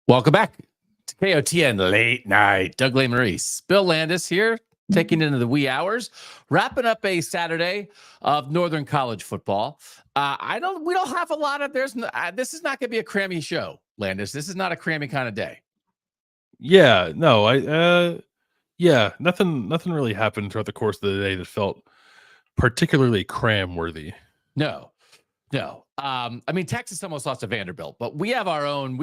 Welcome back to KOTN Late Night. Doug Lesmerises, Bill Landis here, taking into the wee hours, wrapping up a Saturday of Northern College football. We don't have a lot of. This is not going to be a crammy show, Landis. This is not a crammy kind of day. Yeah, no, nothing really happened throughout the course of the day that felt particularly cram-worthy. No. I mean, Texas almost lost to Vanderbilt, but we have our own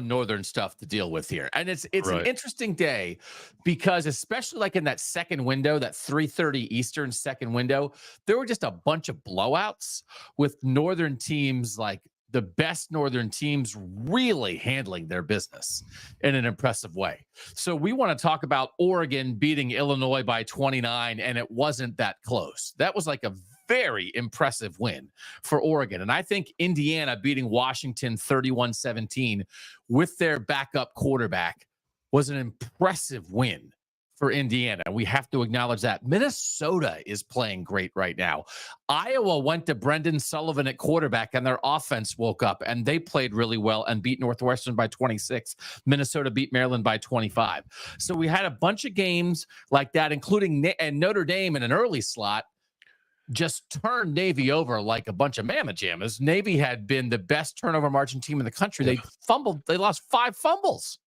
Northern stuff to deal with here. And it's right. An interesting day because especially like in that second window, that 3:30 Eastern second window, there were just a bunch of blowouts with Northern teams, like the best Northern teams really handling their business in an impressive way. So we want to talk about Oregon beating Illinois by 29, and it wasn't that close. That was like a very impressive win for Oregon. And I think Indiana beating Washington 31-17 with their backup quarterback was an impressive win for Indiana. We have to acknowledge that. Minnesota is playing great right now. Iowa went to Brendan Sullivan at quarterback and their offense woke up and they played really well and beat Northwestern by 26. Minnesota beat Maryland by 25. So we had a bunch of games like that, including Notre Dame in an early slot just turned Navy over like a bunch of mamma jammas. Navy had been the best turnover margin team in the country. They fumbled. They lost 5 fumbles.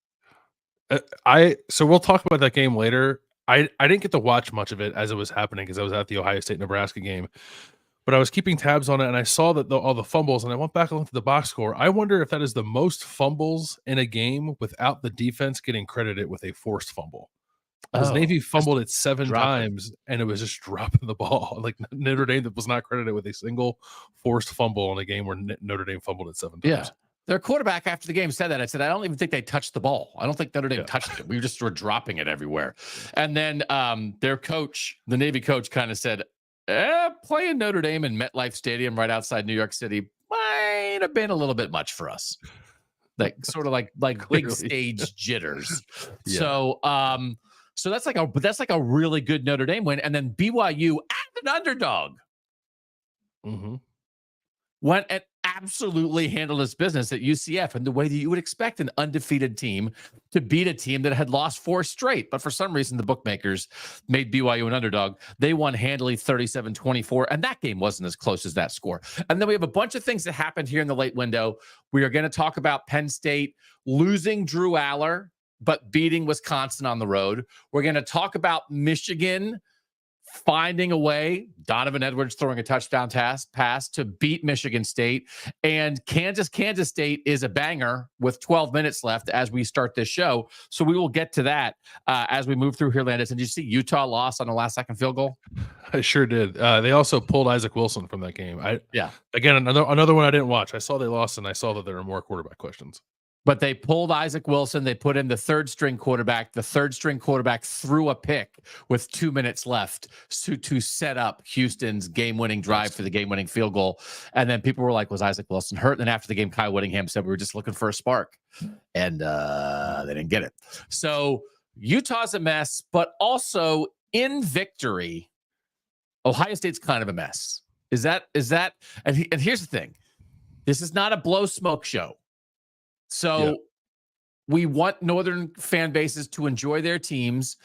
So we'll talk about that game later. I didn't get to watch much of it as it was happening because I was at the Ohio State-Nebraska game. But I was keeping tabs on it, and I saw that all the fumbles, and I went back and looked at the box score. I wonder if that is the most fumbles in a game without the defense getting credited with a forced fumble. Because Navy fumbled it 7 times, and it was just dropping the ball. Like Notre Dame that was not credited with a single forced fumble in a game where Notre Dame fumbled it 7 times. Yeah. Their quarterback after the game said that. I said, I don't even think they touched the ball. I don't think Notre Dame touched it. We just were dropping it everywhere. And then their coach, the Navy coach, kind of said, playing Notre Dame in MetLife Stadium right outside New York City might have been a little bit much for us. Like sort of like big stage jitters. Yeah. So that's like a really good Notre Dame win. And then BYU as an underdog went and absolutely handled its business at UCF in the way that you would expect an undefeated team to beat a team that had lost 4 straight. But for some reason, the bookmakers made BYU an underdog. They won handily 37-24, and that game wasn't as close as that score. And then we have a bunch of things that happened here in the late window. We are going to talk about Penn State losing Drew Allar, but beating Wisconsin on the road. We're going to talk about Michigan finding a way, Donovan Edwards throwing a touchdown pass to beat Michigan State, and Kansas State is a banger with 12 minutes left as we start this show. So we will get to that as we move through here, Landis. And did you see Utah lost on the last-second field goal? I sure did. They also pulled Isaac Wilson from that game. Again, another one I didn't watch. I saw they lost, and I saw that there were more quarterback questions. But they pulled Isaac Wilson. They put in the third-string quarterback. The third-string quarterback threw a pick with 2 minutes left to set up Houston's game-winning drive for the game-winning field goal. And then people were like, was Isaac Wilson hurt? And then after the game, Kyle Whittingham said, we were just looking for a spark. And they didn't get it. So Utah's a mess, but also in victory, Ohio State's kind of a mess. Is that? And here's the thing. This is not a blow smoke show. So we want Northern fan bases to enjoy their teams,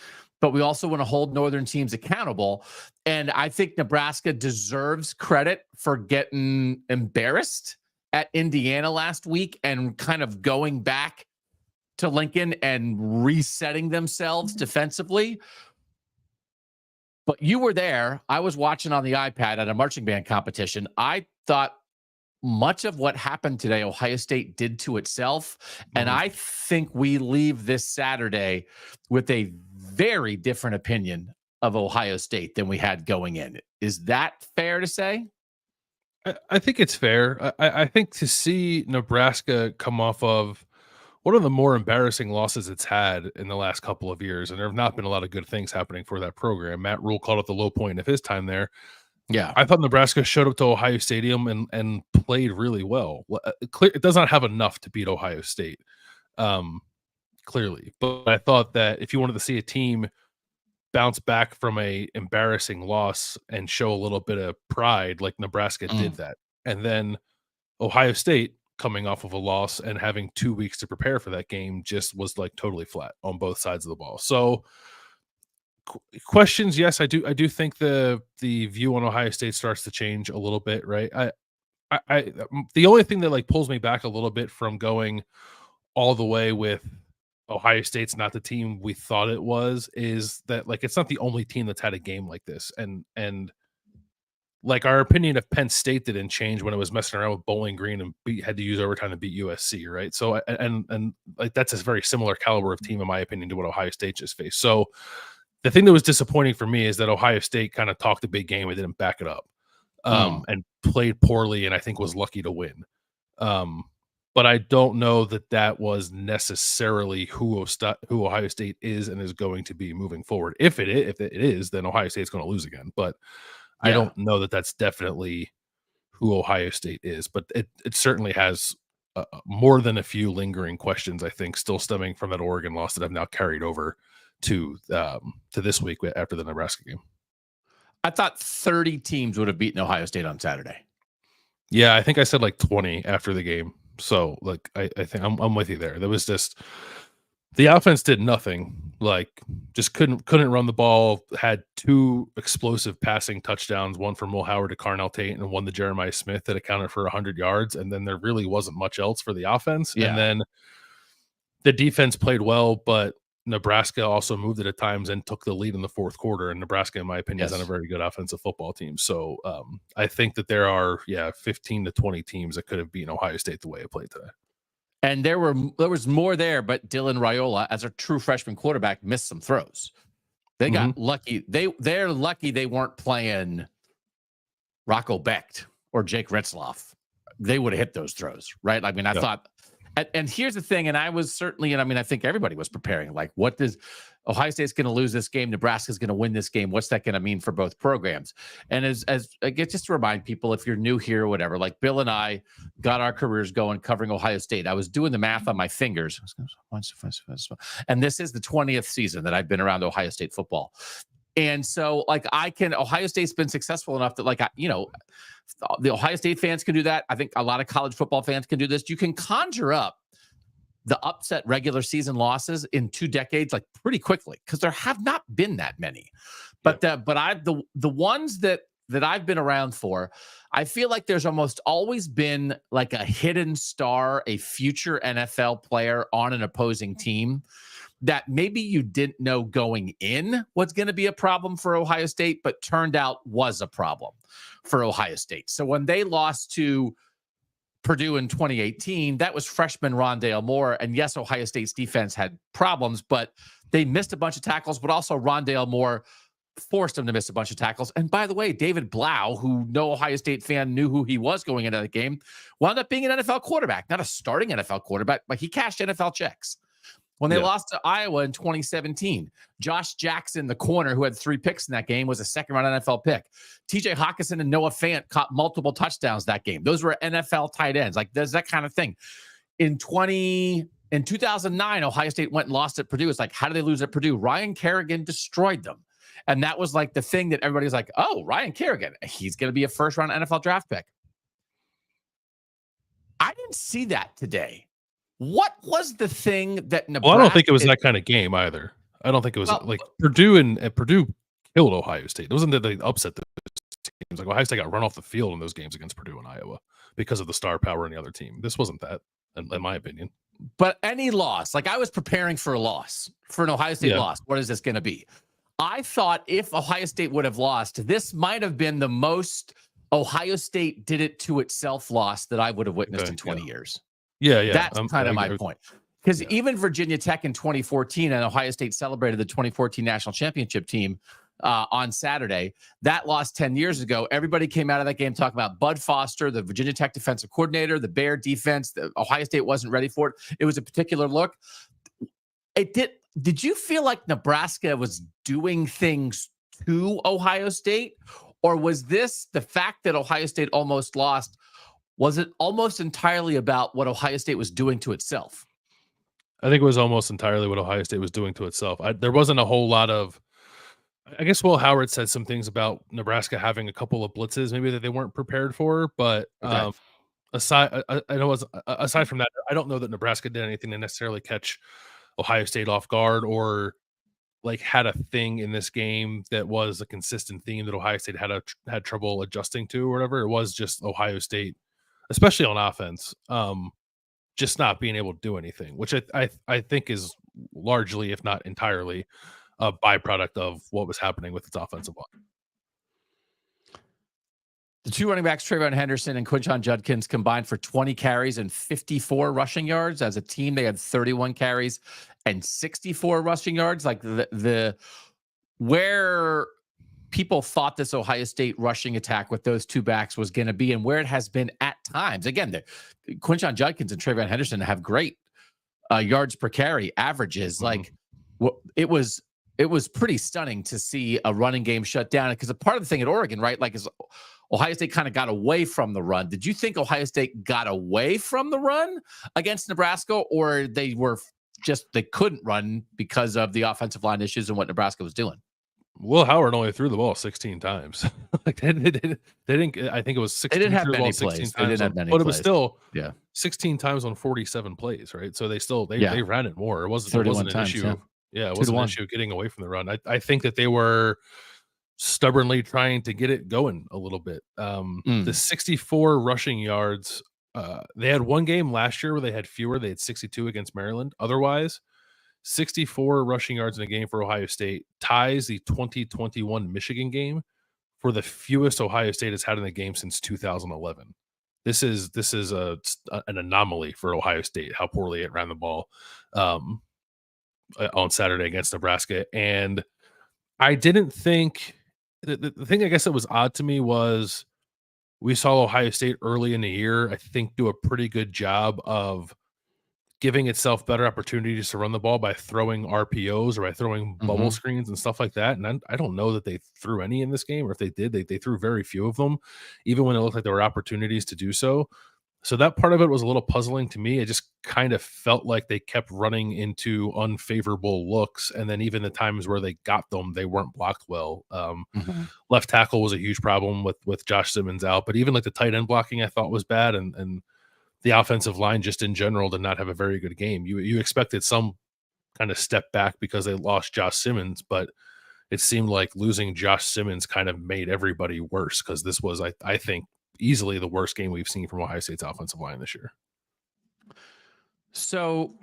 but we also want to hold Northern teams accountable. And I think Nebraska deserves credit for getting embarrassed at Indiana last week and kind of going back to Lincoln and resetting themselves defensively. But you were there. I was watching on the iPad at a marching band competition. I thought much of what happened today, Ohio State did to itself. And I think we leave this Saturday with a very different opinion of Ohio State than we had going in. Is that fair to say? I think it's fair. I think to see Nebraska come off of one of the more embarrassing losses it's had in the last couple of years, and there have not been a lot of good things happening for that program. Matt Rule called it the low point of his time there. Yeah, I thought Nebraska showed up to Ohio Stadium and played really well. It does not have enough to beat Ohio State, clearly. But I thought that if you wanted to see a team bounce back from a embarrassing loss and show a little bit of pride, like Nebraska did that. And then Ohio State coming off of a loss and having 2 weeks to prepare for that game just was like totally flat on both sides of the ball. So questions, yes, I do think the view on Ohio State starts to change a little bit, right? I the only thing that like pulls me back a little bit from going all the way with Ohio State's not the team we thought it was is that like it's not the only team that's had a game like this, and like our opinion of Penn State didn't change when it was messing around with Bowling Green and had to use overtime to beat USC, right? So and like that's a very similar caliber of team in my opinion to what Ohio State just faced. So the thing that was disappointing for me is that Ohio State kind of talked a big game and didn't back it up, and played poorly, and I think was lucky to win. But I don't know that was necessarily who Ohio State is and is going to be moving forward. If it is, then Ohio State's going to lose again. But I don't know that that's definitely who Ohio State is. But it certainly has more than a few lingering questions, I think, still stemming from that Oregon loss that I've now carried over to this week after the Nebraska game. I thought 30 teams would have beaten Ohio State on Saturday. Yeah, I think I said like 20 after the game. So like I think I'm with you there. There was just the offense did nothing. Like just couldn't run the ball. Had 2 explosive passing touchdowns, one from Will Howard to Carnell Tate and one to Jeremiah Smith that accounted for 100 yards. And then there really wasn't much else for the offense. Yeah. And then the defense played well, but Nebraska also moved it at times and took the lead in the fourth quarter. And Nebraska, in my opinion, is on a very good offensive football team. So I think that there are, 15 to 20 teams that could have beaten Ohio State the way it played today. And there was more there, but Dylan Raiola, as a true freshman quarterback, missed some throws. They got lucky. They're lucky they weren't playing Rocco Becht or Jake Retzloff. They would have hit those throws, right? I mean, I thought. And here's the thing, and I was certainly, and I mean, I think everybody was preparing, like, what does Ohio State's going to lose this game? Nebraska's going to win this game. What's that going to mean for both programs? And as I guess just to remind people, if you're new here or whatever, like Bill and I got our careers going covering Ohio State. I was doing the math on my fingers. And this is the 20th season that I've been around Ohio State football. And so, like, Ohio State's been successful enough that, like, the Ohio State fans can do that. I think a lot of college football fans can do this. You can conjure up the upset regular season losses in 2 decades, like, pretty quickly, because there have not been that many. But the ones that I've been around for, I feel like there's almost always been like a hidden star, a future NFL player on an opposing team that maybe you didn't know going in was going to be a problem for Ohio State, but turned out was a problem for Ohio State. So when they lost to Purdue in 2018, that was freshman Rondale Moore. And yes, Ohio State's defense had problems, but they missed a bunch of tackles, but also Rondale Moore forced them to miss a bunch of tackles. And by the way, David Blau, who no Ohio State fan knew who he was going into the game, wound up being an NFL quarterback, not a starting NFL quarterback, but he cashed NFL checks. When they lost to Iowa in 2017, Josh Jackson, the corner who had 3 picks in that game, was a second-round NFL pick. TJ Hawkinson and Noah Fant caught multiple touchdowns that game. Those were NFL tight ends. Like, there's that kind of thing. In 2009, Ohio State went and lost at Purdue. It's like, how did they lose at Purdue? Ryan Kerrigan destroyed them. And that was like the thing that everybody's like, oh, Ryan Kerrigan, he's going to be a first-round NFL draft pick. I didn't see that today. What was the thing that Nebraska? Well, I don't think it was that kind of game either. I don't think it was like Purdue killed Ohio State. It wasn't that they upset the teams. Like Ohio State got run off the field in those games against Purdue and Iowa because of the star power in the other team. This wasn't that, in my opinion. But any loss, like I was preparing for a loss, for an Ohio State loss. What is this going to be? I thought if Ohio State would have lost, this might have been the most Ohio State did it to itself loss that I would have witnessed in 20 years. Yeah. That's kind of my point. Because even Virginia Tech in 2014 and Ohio State celebrated the 2014 national championship team on Saturday, that lost 10 years ago. Everybody came out of that game talking about Bud Foster, the Virginia Tech defensive coordinator, the Bear defense. The Ohio State wasn't ready for it. It was a particular look. Did you feel like Nebraska was doing things to Ohio State? Or was this the fact that Ohio State almost lost? Was it almost entirely about what Ohio State was doing to itself? I think it was almost entirely what Ohio State was doing to itself. There wasn't a whole lot of, I guess Will Howard said some things about Nebraska having a couple of blitzes maybe that they weren't prepared for, but aside from that, I don't know that Nebraska did anything to necessarily catch Ohio State off guard or like had a thing in this game that was a consistent theme that Ohio State had trouble adjusting to or whatever. It was just Ohio State, especially on offense, just not being able to do anything, which I think is largely, if not entirely, a byproduct of what was happening with its offensive line. The two running backs, Trayvon Henderson and Quinshon Judkins, combined for 20 carries and 54 rushing yards. As a team, they had 31 carries and 64 rushing yards. Like the where people thought this Ohio State rushing attack with those two backs was going to be and where it has been at times. Again, Quinshon Judkins and Trayvon Henderson have great yards per carry averages. Mm-hmm. Like it was pretty stunning to see a running game shut down, because a part of the thing at Oregon, right, like is Ohio State kind of got away from the run. Did you think Ohio State got away from the run against Nebraska, or they couldn't run because of the offensive line issues and what Nebraska was doing? Will Howard only threw the ball 16 times. Like they didn't. I think it was 16. They didn't have many plays. They didn't have many, but it was still 16 times on 47 plays, right? So they ran it more. It wasn't an issue. Yeah, it wasn't an issue getting away from the run. I think that they were stubbornly trying to get it going a little bit. The 64 rushing yards. They had one game last year where they had fewer. They had 62 against Maryland. Otherwise, 64 rushing yards in a game for Ohio State ties the 2021 Michigan game for the fewest Ohio State has had in a game since 2011. This is an anomaly for Ohio State, how poorly it ran the ball on Saturday against Nebraska. And I didn't think the thing I guess that was odd to me was we saw Ohio State early in the year, I think, do a pretty good job of giving itself better opportunities to run the ball by throwing RPOs or by throwing bubble screens and stuff like that. And I don't know that they threw any in this game, or if they did, they threw very few of them, even when it looked like there were opportunities to do so. So that part of it was a little puzzling to me. It just kind of felt like they kept running into unfavorable looks. And then even the times where they got them, they weren't blocked well. Left tackle was a huge problem with Josh Simmons out, but even like the tight end blocking I thought was bad. And the offensive line just in general did not have a very good game. You expected some kind of step back because they lost Josh Simmons, but it seemed like losing Josh Simmons kind of made everybody worse, because this was, I think, easily the worst game we've seen from Ohio State's offensive line this year. So,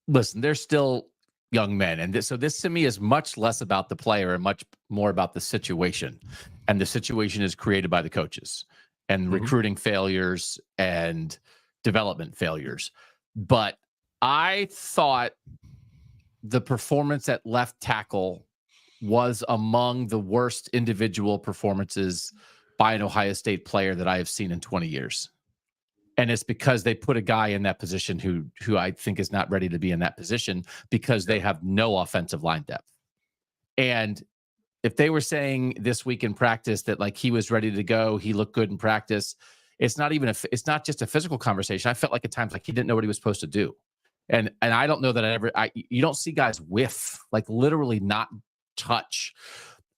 listen, they're still young men, and this to me is much less about the player and much more about the situation, and the situation is created by the coaches and recruiting failures and development failures. But I thought the performance at left tackle was among the worst individual performances by an Ohio State player that I have seen in 20 years. And it's because they put a guy in that position who I think is not ready to be in that position, because they have no offensive line depth. And if they were saying this week in practice that like he was ready to go, he looked good in practice, it's not not just a physical conversation. I felt like at times like he didn't know what he was supposed to do. And I don't know that you don't see guys whiff, like literally not touch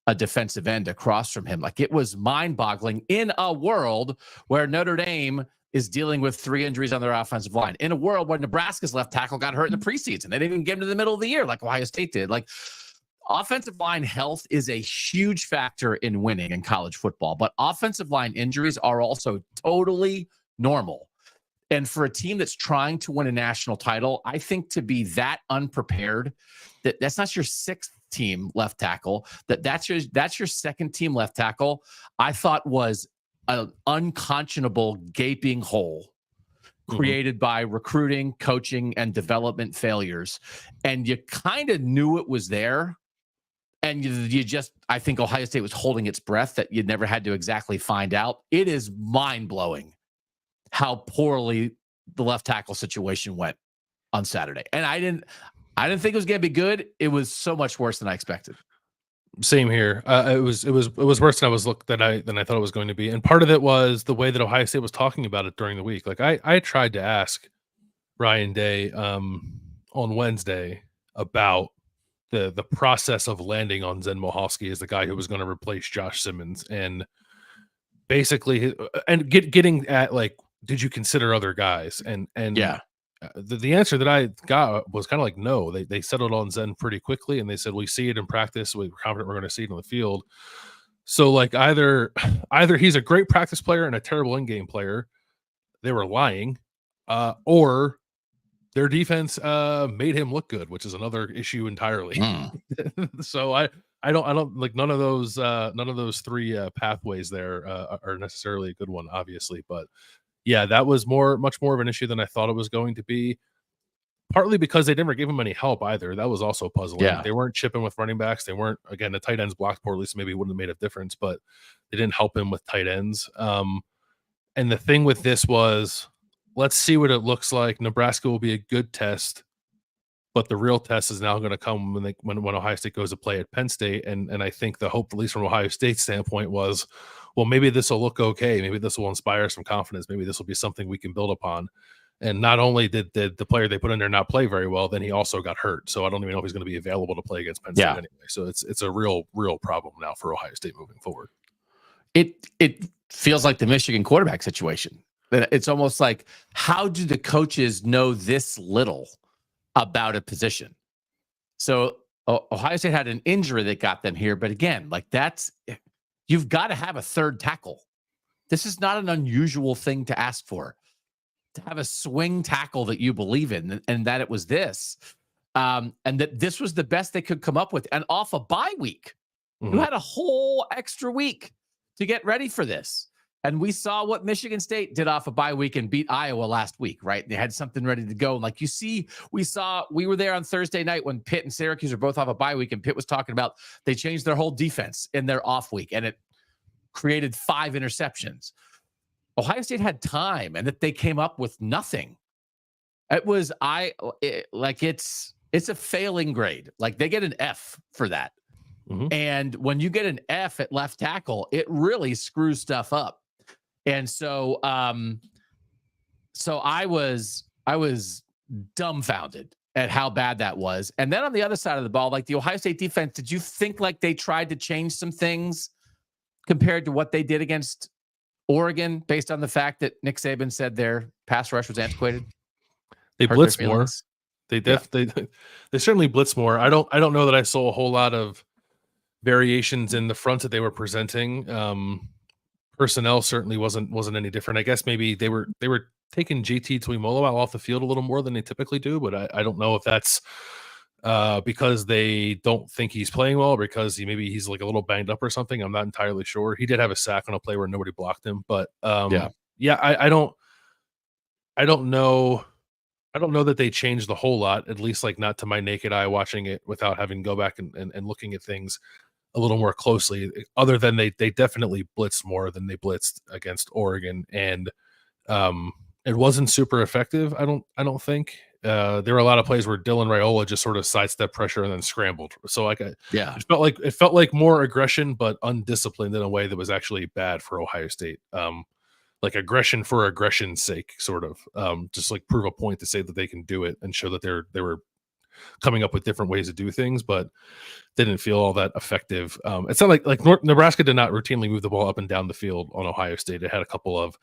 a defensive end across from him. Like, it was mind-boggling in a world where Notre Dame is dealing with 3 injuries on their offensive line, in a world where Nebraska's left tackle got hurt in the preseason. They didn't even get him to the middle of the year like Ohio State did. Like, offensive line health is a huge factor in winning in college football, but offensive line injuries are also totally normal. And for a team that's trying to win a national title, I think to be that unprepared, that's not your 6th team left tackle, that's your 2nd team left tackle, I thought was an unconscionable gaping hole created by recruiting, coaching, and development failures. And you kind of knew it was there. And I think Ohio State was holding its breath that you never had to exactly find out. It is mind-blowing how poorly the left tackle situation went on Saturday. And I didn't think it was going to be good. It was so much worse than I expected. Same here. It was worse than I thought it was going to be. And part of it was the way that Ohio State was talking about it during the week. Like I tried to ask Ryan Day on Wednesday about the process of landing on Zen Mohalski as the guy who was going to replace Josh Simmons, and basically getting at like did you consider other guys? And Yeah. the answer that I got was kind of like, no. They settled on Zen pretty quickly, and they said, we see it in practice. We're confident we're going to see it on the field. So like either he's a great practice player and a terrible in-game player. They were lying, or their defense made him look good, which is another issue entirely. So I don't like none of those three pathways there are necessarily a good one, obviously. But yeah, that was much more of an issue than I thought it was going to be. Partly because they never gave him any help either. That was also puzzling. Yeah. They weren't chipping with running backs. They weren't, again, the tight ends blocked poorly, so maybe it wouldn't have made a difference, but they didn't help him with tight ends. And the thing with this was, let's see what it looks like. Nebraska will be a good test, but the real test is now going to come when Ohio State goes to play at Penn State. And I think the hope, at least from Ohio State's standpoint, was, well, maybe this will look okay. Maybe this will inspire some confidence. Maybe this will be something we can build upon. And not only did the player they put in there not play very well, then he also got hurt. So I don't even know if he's going to be available to play against Penn State anyway. So it's a real problem now for Ohio State moving forward. It feels like the Michigan quarterback situation. It's almost like, how do the coaches know this little about a position? So Ohio State had an injury that got them here, but again, like you've got to have a third tackle. This is not an unusual thing to ask for. To have a swing tackle that you believe in, and that it was this, and that this was the best they could come up with, and off a bye week. You had a whole extra week to get ready for this. And we saw what Michigan State did off a bye week and beat Iowa last week, right? They had something ready to go. And like we were there on Thursday night when Pitt and Syracuse are both off a bye week, and Pitt was talking about they changed their whole defense in their off week, and it created 5 interceptions. Ohio State had time, and that they came up with nothing. It's a failing grade. Like, they get an F for that. And when you get an F at left tackle, it really screws stuff up. And so, so I was dumbfounded at how bad that was. And then on the other side of the ball, like the Ohio State defense, did you think like they tried to change some things compared to what they did against Oregon, based on the fact that Nick Saban said their pass rush was antiquated? They blitz more. They certainly blitz more. I don't know that I saw a whole lot of variations in the fronts that they were presenting. Personnel certainly wasn't any different. I guess maybe they were taking JT Tuimoloau off the field a little more than they typically do, but I don't know if that's because they don't think he's playing well, or because he's like a little banged up or something. I'm not entirely sure. He did have a sack on a play where nobody blocked him, but I don't know. I don't know that they changed the whole lot, at least like not to my naked eye watching it without having to go back and looking at things a little more closely, other than they definitely blitzed more than they blitzed against Oregon. And it wasn't super effective. I don't think. There were a lot of plays where Dylan Raiola just sort of sidestepped pressure and then scrambled. So it felt like more aggression, but undisciplined in a way that was actually bad for Ohio State. Like aggression for aggression's sake, sort of, just like prove a point to say that they can do it and show that they were coming up with different ways to do things, but didn't feel all that effective. It's not like Nebraska did not routinely move the ball up and down the field on Ohio State. It had a couple of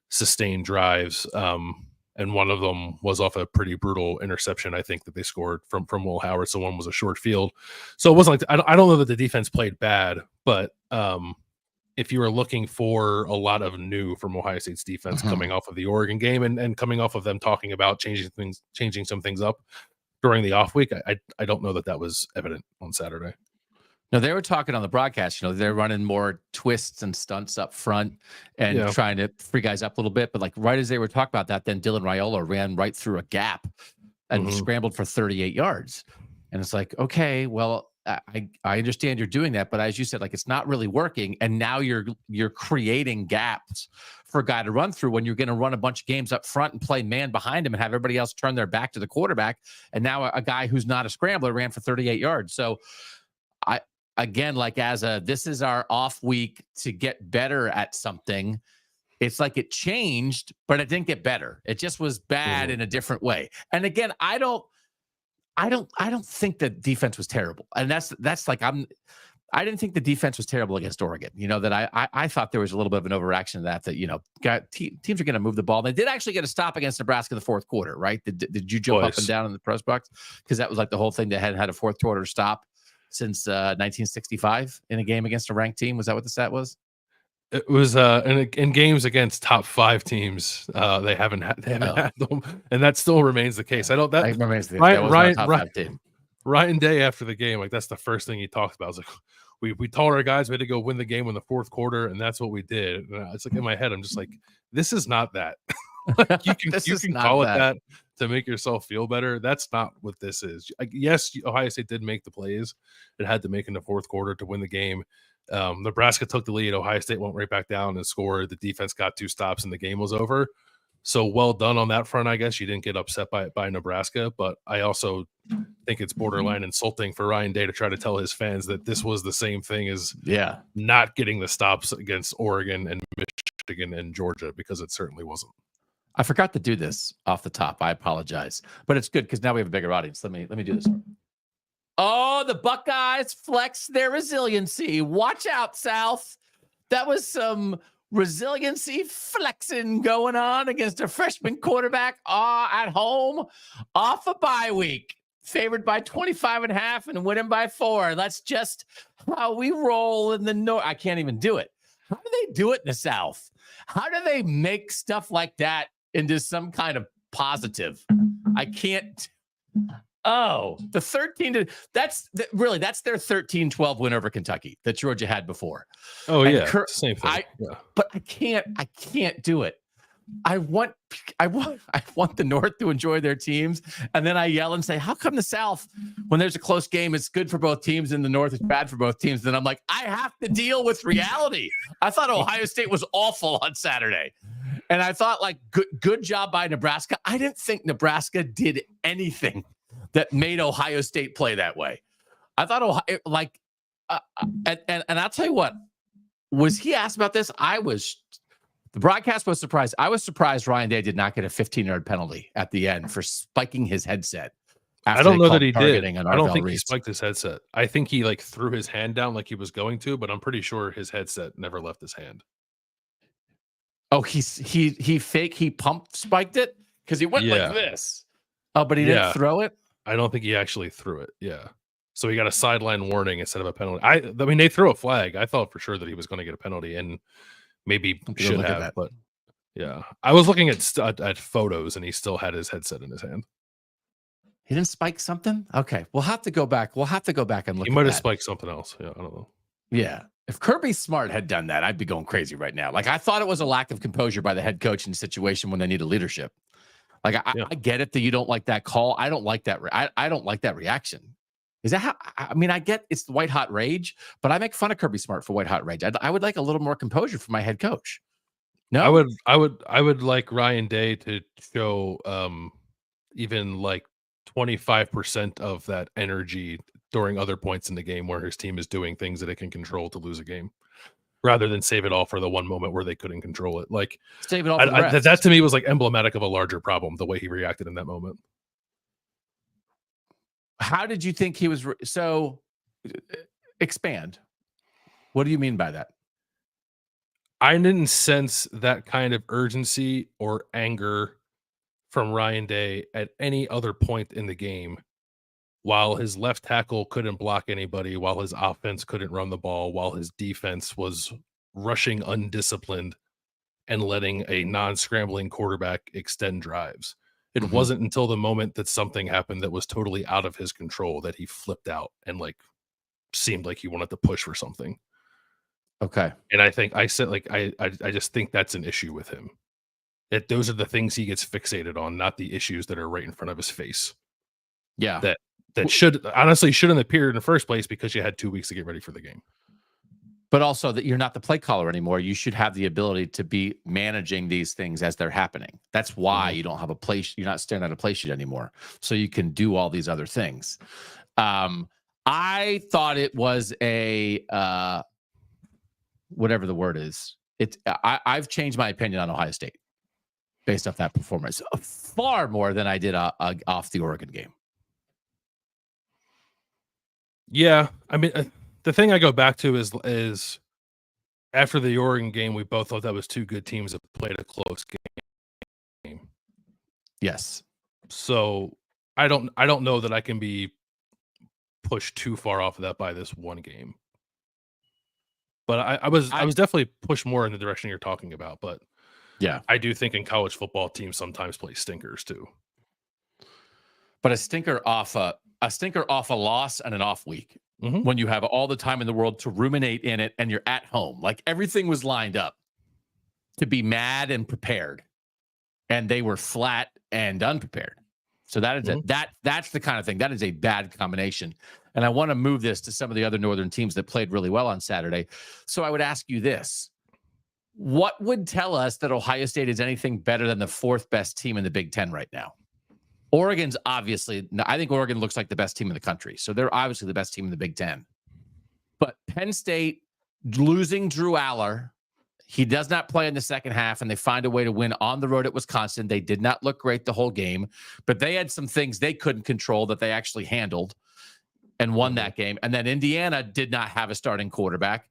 sustained drives, and one of them was off a pretty brutal interception, I think, that they scored from Will Howard. So one was a short field. So it wasn't like I don't know that the defense played bad, but if you were looking for a lot of new from Ohio State's defense coming off of the Oregon game and coming off of them talking about changing some things up during the off week, I don't know that was evident on Saturday. No, they were talking on the broadcast, they're running more twists and stunts up front and trying to free guys up a little bit. But like right as they were talking about that, then Dylan Raiola ran right through a gap and scrambled for 38 yards. And it's like, okay, well, I understand you're doing that, but as you said, like it's not really working. And now you're creating gaps for a guy to run through when you're going to run a bunch of games up front and play man behind him and have everybody else turn their back to the quarterback. And now a guy who's not a scrambler ran for 38 yards. So this is our off week to get better at something. It's like it changed, but it didn't get better. It just was bad in a different way. And again, I don't think the defense was terrible. And that's like, I didn't think the defense was terrible against Oregon. That I thought there was a little bit of an overreaction to that teams are going to move the ball. They did actually get a stop against Nebraska in the fourth quarter, right? Did you jump up and down in the press box? Because that was like the whole thing. They hadn't had a fourth quarter stop since 1965 in a game against a ranked team. Was that what the stat was? It was in games against top 5 teams. They haven't had them, and that still remains the case. That remains the case. That was not a top 5 team. Ryan Day after the game, like that's the first thing he talked about. I was like, we told our guys we had to go win the game in the fourth quarter, and that's what we did. And it's like in my head, I'm just like, this is not that. Like, you can call it that to make yourself feel better. That's not what this is. Like, yes, Ohio State did make the plays it had to make in the fourth quarter to win the game. Nebraska took the lead. Ohio State went right back down and scored. The defense got 2 stops, and the game was over. So well done on that front, I guess. You didn't get upset by Nebraska, but I also think it's borderline insulting for Ryan Day to try to tell his fans that this was the same thing as not getting the stops against Oregon and Michigan and Georgia, because it certainly wasn't. I forgot to do this off the top. I apologize, but it's good because now we have a bigger audience. Let me do this. Oh, the Buckeyes flex their resiliency. Watch out, South. That was some resiliency flexing going on against a freshman quarterback at home off a bye week, favored by 25.5 and winning by 4. That's just how we roll in the North. I can't even do it. How do they do it in the South? How do they make stuff like that into some kind of positive? I can't. Oh, the 13 that's their 13-12 win over Kentucky that Georgia had before. Oh, and yeah. Same thing. But I can't do it. I want the North to enjoy their teams, and then I yell and say, how come the South, when there's a close game, it's good for both teams, and the North is bad for both teams? Then I'm like, I have to deal with reality. I thought Ohio State was awful on Saturday, and I thought, like, good job by Nebraska. I didn't think Nebraska did anything that made Ohio State play that way. I thought and I'll tell you what, was he asked about this? The broadcast was surprised. I was surprised Ryan Day did not get a 15-yard penalty at the end for spiking his headset. I don't know that he did. I don't think he spiked his headset. I think he threw his hand down like he was going to, but I'm pretty sure his headset never left his hand. Oh, he pump spiked it because he went like this. Oh, but he didn't throw it? I don't think he actually threw it. Yeah. So he got a sideline warning instead of a penalty. I mean, they threw a flag. I thought for sure that he was going to get a penalty, and maybe should have. But yeah, I was looking at photos, and he still had his headset in his hand. He didn't spike something? Okay. We'll have to go back. And look. He might have spiked something else. Yeah, I don't know. Yeah. If Kirby Smart had done that, I'd be going crazy right now. Like, I thought it was a lack of composure by the head coach in a situation when they needed leadership. Like, I get it that you don't like that call. I don't like that. I don't like that reaction. Is that how? I mean, I get it's the white hot rage, but I make fun of Kirby Smart for white hot rage. I would like a little more composure from my head coach. No, I would like Ryan Day to show even like 25% of that energy during other points in the game where his team is doing things that it can control to lose a game, rather than save it all for the one moment where they couldn't control it. Like, save it all. For that to me was like emblematic of a larger problem, the way he reacted in that moment. How did you think he was? So expand. What do you mean by that? I didn't sense that kind of urgency or anger from Ryan Day at any other point in the game, while his left tackle couldn't block anybody, while his offense couldn't run the ball, while his defense was rushing undisciplined and letting a non-scrambling quarterback extend drives. It wasn't until the moment that something happened that was totally out of his control that he flipped out and like seemed like he wanted to push for something. Okay. And I think I said, like, I just think that's an issue with him. That those are the things he gets fixated on, not the issues that are right in front of his face. Yeah. That shouldn't appear in the first place, because you had 2 weeks to get ready for the game. But also that you're not the play caller anymore. You should have the ability to be managing these things as they're happening. That's why you don't have a play. You're not staring at a play sheet anymore. So you can do all these other things. I thought it was a, whatever the word is. I've changed my opinion on Ohio State based off that performance far more than I did off the Oregon game. Yeah. I mean, the thing I go back to is after the Oregon game, we both thought that was two good teams that played a close game. Yes. So I don't know that I can be pushed too far off of that by this one game. But I was definitely pushed more in the direction you're talking about. But yeah, I do think in college football teams sometimes play stinkers too. But a stinker off a loss and an off week, when you have all the time in the world to ruminate in it and you're at home, like everything was lined up to be mad and prepared, and they were flat and unprepared. So that is that's the kind of thing that is a bad combination. And I want to move this to some of the other Northern teams that played really well on Saturday. So I would ask you this: what would tell us that Ohio State is anything better than the fourth best team in the Big Ten right now? Oregon's obviously, I think Oregon looks like the best team in the country. So they're obviously the best team in the Big Ten. But Penn State losing Drew Allar, he does not play in the second half, and they find a way to win on the road at Wisconsin. They did not look great the whole game, but they had some things they couldn't control that they actually handled and won that game. And then Indiana did not have a starting quarterback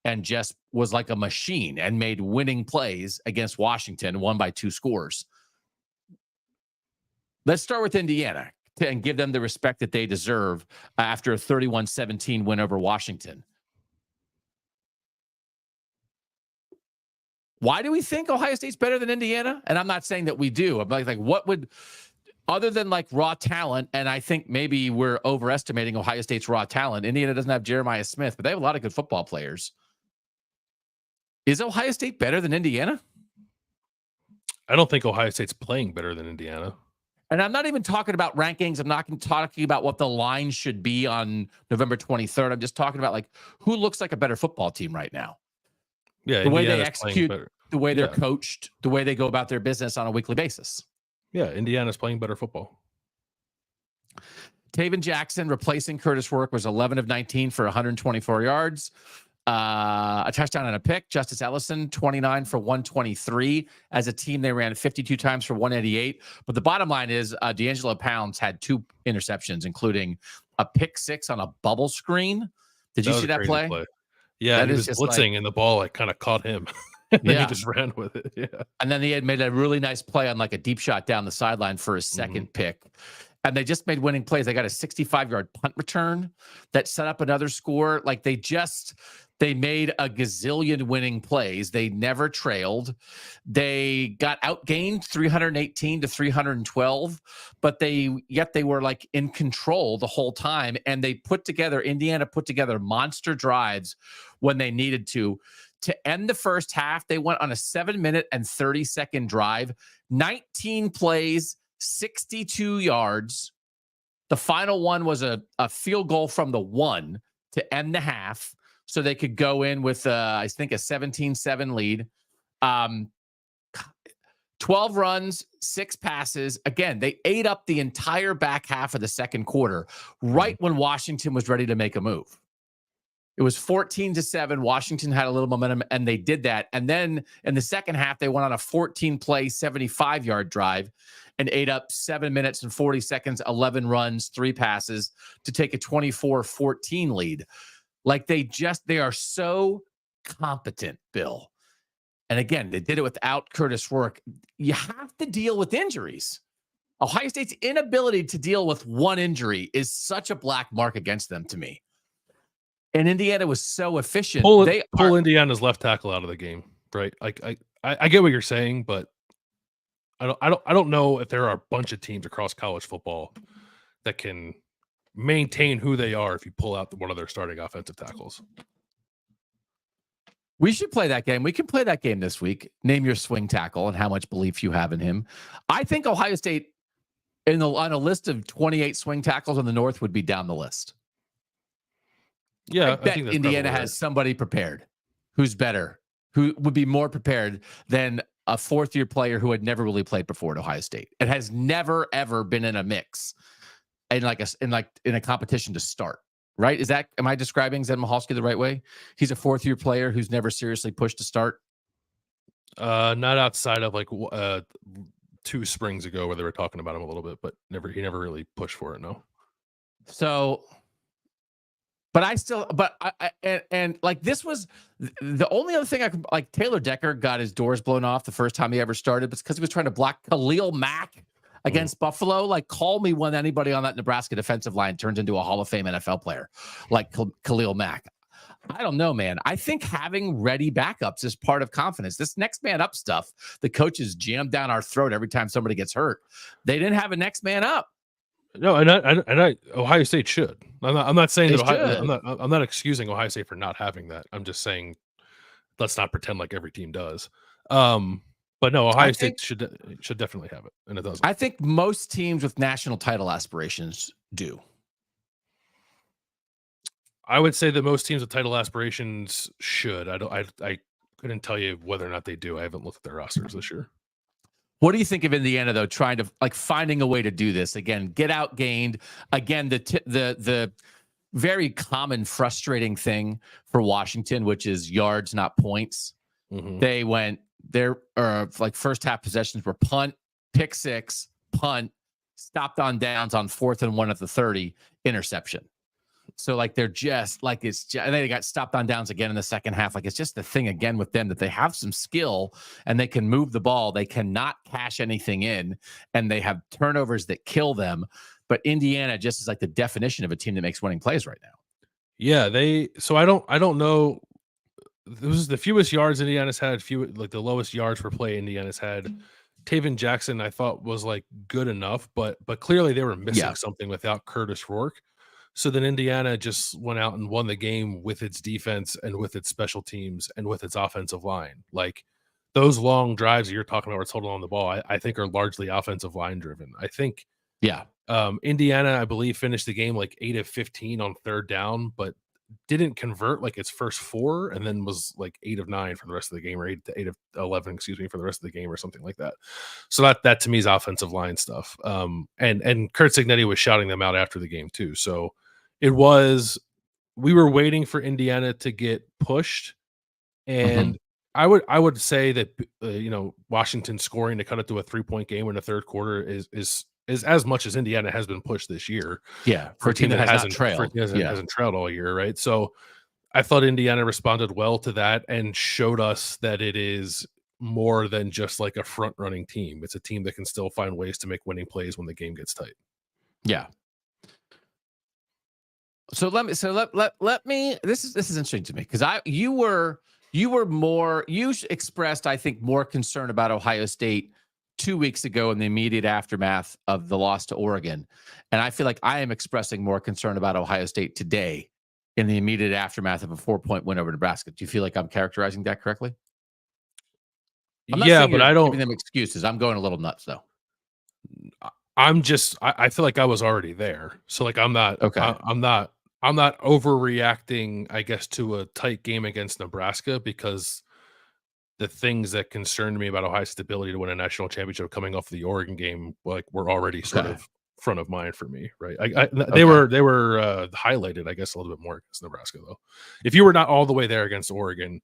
and just was like a machine and made winning plays against Washington, won by 2 scores. Let's start with Indiana and give them the respect that they deserve after a 31-17 win over Washington. Why do we think Ohio State's better than Indiana? And I'm not saying that we do. I'm like what would, other than like raw talent, and I think maybe we're overestimating Ohio State's raw talent. Indiana doesn't have Jeremiah Smith, but they have a lot of good football players. Is Ohio State better than Indiana? I don't think Ohio State's playing better than Indiana. And I'm not even talking about rankings. I'm not talking about what the line should be on November 23rd. I'm just talking about like who looks like a better football team right now. Yeah, the way Indiana's they execute, the way they're coached, the way they go about their business on a weekly basis. Yeah, Indiana's playing better football. Taven Jackson replacing Curtis Work was 11 of 19 for 124 yards. A touchdown and a pick. Justice Ellison, 29 for 123. As a team, they ran 52 times for 188. But the bottom line is D'Angelo Pounds had 2 interceptions, including a pick 6 on a bubble screen. Did you see that play? Yeah, that he was blitzing and the ball like kind of caught him. And then he just ran with it. Yeah. And then he had made a really nice play on like a deep shot down the sideline for his second pick. And they just made winning plays. They got a 65-yard punt return that set up another score. Like they made a gazillion winning plays. They never trailed. They got outgained 318 to 312, but they were like in control the whole time. And Indiana put together monster drives when they needed to. To end the first half, they went on a 7-minute and 30-second drive, 19 plays, 62 yards. The final one was a field goal from the 1 to end the half, so they could go in with, I think, a 17-7 lead. 12 runs, 6 passes. Again, they ate up the entire back half of the second quarter, right when Washington was ready to make a move. It was 14-7. Washington had a little momentum, and they did that. And then in the second half, they went on a 14-play, 75-yard drive and ate up 7 minutes and 40 seconds, 11 runs, 3 passes to take a 24-14 lead. Like they are so competent, Bill. And again, they did it without Curtis Work. You have to deal with injuries. Ohio State's inability to deal with one injury is such a black mark against them to me. And Indiana was so efficient. Pull Indiana's left tackle out of the game, right? Like I get what you're saying, but I don't know if there are a bunch of teams across college football that can maintain who they are if you pull out one of their starting offensive tackles. We should play that game. We can play that game this week. Name your swing tackle and how much belief you have in him. I think Ohio State on a list of 28 swing tackles in the North would be down the list. Yeah, I bet Indiana has somebody prepared who's better, who would be more prepared than a 4th-year player who had never really played before at Ohio State. It has never ever been in a mix in a competition to start. Right? Am I describing Zen Michalski the right way? He's a 4th-year player who's never seriously pushed to start. Not outside of like 2 springs ago where they were talking about him a little bit, but he never really pushed for it. No. So But and like this was the only other thing I could like. Taylor Decker got his doors blown off the first time he ever started, but it's because he was trying to block Khalil Mack against Buffalo. Like, call me when anybody on that Nebraska defensive line turns into a Hall of Fame NFL player like Khalil Mack. I don't know, man. I think having ready backups is part of confidence. This next man up stuff, the coaches jam down our throat every time somebody gets hurt. They didn't have a next man up. No, and Ohio State should. I'm not saying They that Ohio, should. I'm not excusing Ohio State for not having that. I'm just saying let's not pretend like every team does. But no, Ohio State should definitely have it, and it doesn't. I think most teams with national title aspirations do. I would say that most teams with title aspirations should. I couldn't tell you whether or not they do. I haven't looked at their rosters this year. What do you think of Indiana, though, trying to like finding a way to do this again, get outgained again? The very common frustrating thing for Washington, which is yards, not points. They went their like first half possessions were punt, pick six, punt, stopped on downs on 4th and 1 at the 30, interception. So like they're just like and then they got stopped on downs again in the second half. Like it's just the thing again with them that they have some skill and they can move the ball. They cannot cash anything in, and they have turnovers that kill them. But Indiana just is like the definition of a team that makes winning plays right now. Yeah, so I don't know. This was the fewest yards Indiana's had, like the lowest yards per play Indiana's had. Taven Jackson, I thought, was like good enough, but clearly they were missing something without Curtis Rourke. So then Indiana just went out and won the game with its defense and with its special teams and with its offensive line. Like those long drives that you're talking about where it's holding on the ball, I think are largely offensive line driven. I think, Indiana, I believe, finished the game like 8 of 15 on 3rd down, but didn't convert like its first 4, and then was like 8 of 9 for the rest of the game, or 8 of 11, for the rest of the game, or something like that. So that to me is offensive line stuff. And Kurt Cignetti was shouting them out after the game too. So we were waiting for Indiana to get pushed, and I would say that Washington scoring to cut it to a 3-point game in the third quarter is as much as Indiana has been pushed this year. Yeah, for a team that hasn't trailed all year, right? So I thought Indiana responded well to that and showed us that it is more than just like a front running team. It's a team that can still find ways to make winning plays when the game gets tight. Yeah. So let me. This is interesting to me because you expressed, I think, more concern about Ohio State 2 weeks ago in the immediate aftermath of the loss to Oregon, and I feel like I am expressing more concern about Ohio State today in the immediate aftermath of a 4-point win over Nebraska. Do you feel like I'm characterizing that correctly? Yeah, but I don't giving them excuses. I'm going a little nuts though. I feel like I was already there. So like I'm not overreacting, I guess, to a tight game against Nebraska, because the things that concerned me about Ohio State's ability to win a national championship coming off the Oregon game, like, were already sort of front of mind for me, right? They were highlighted, I guess, a little bit more against Nebraska, though. If you were not all the way there against Oregon,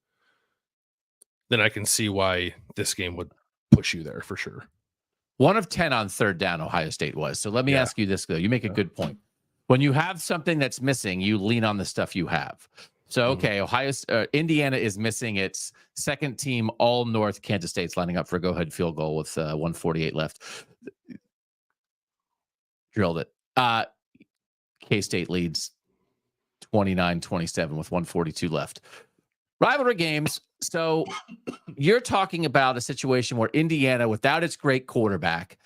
then I can see why this game would push you there for sure. 1 of 10 on 3rd down, Ohio State was. So let me ask you this, though. You make a good point. When you have something that's missing, you lean on the stuff you have. So, okay, Indiana is missing its second team All-North. Kansas State's lining up for a go-ahead field goal with 1:48 left. Drilled it. K-State leads 29-27 with 1:42 left. Rivalry games. So you're talking about a situation where Indiana, without its great quarterback,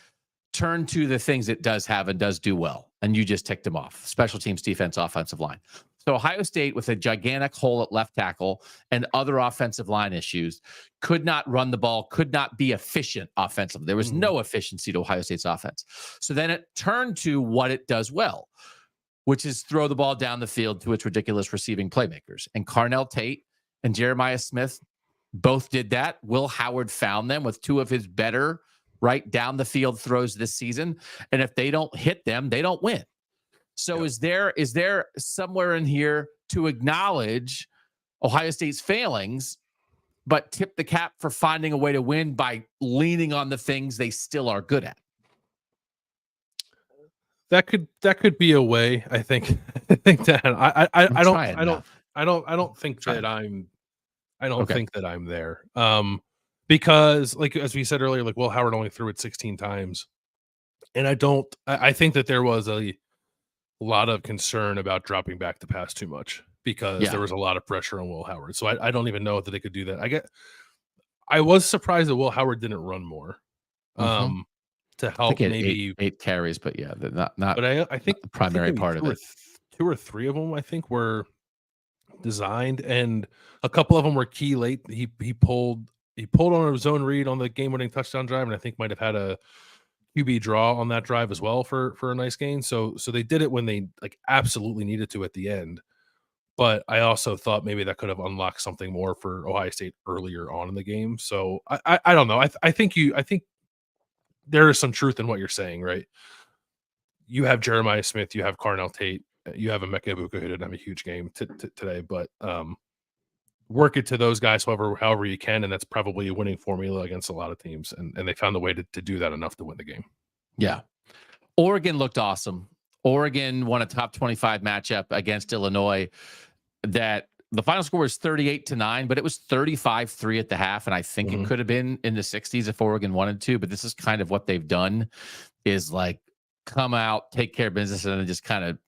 turned to the things it does have and does do well. And you just ticked them off. Special teams, defense, offensive line. So Ohio State, with a gigantic hole at left tackle and other offensive line issues, could not run the ball, could not be efficient offensively. There was no efficiency to Ohio State's offense. So then it turned to what it does well, which is throw the ball down the field to its ridiculous receiving playmakers. And Carnell Tate and Jeremiah Smith both did that. Will Howard found them with 2 of his better right down the field throws this season. And if they don't hit them, they don't win. So is there somewhere in here to acknowledge Ohio State's failings, but tip the cap for finding a way to win by leaning on the things they still are good at? that could be a way. I think I think that I don't think that Okay. think that I'm there. Because like as we said earlier, like Will Howard only threw it 16 times, and I think that there was a lot of concern about dropping back to pass too much because there Yeah. was a lot of pressure on Will Howard. So I don't even know that they could do that. I was surprised that Will Howard didn't run more. Mm-hmm. To I think help he had maybe eight carries, but yeah, not but I think the primary maybe part of it. two or three of them I think were designed, and a couple of them were key late. He pulled on his own read on the game-winning touchdown drive, and I think might have had a QB draw on that drive as well for a nice gain. So they did it when they like absolutely needed to at the end. But I also thought maybe that could have unlocked something more for Ohio State earlier on in the game. So I don't know. I think there is some truth in what you're saying, right? You have Jeremiah Smith, you have Carnell Tate, you have Emeka Ibuka who didn't have a huge game today, but work it to those guys however you can, and that's probably a winning formula against a lot of teams, and they found a way to do that enough to win the game. Yeah. Oregon looked awesome. Oregon won a top 25 matchup against Illinois that the final score was 38-9, but it was 35-3 at the half. And I think it could have been in the 60s if Oregon wanted to, but this is kind of what they've done is like come out, take care of business, and then just kind of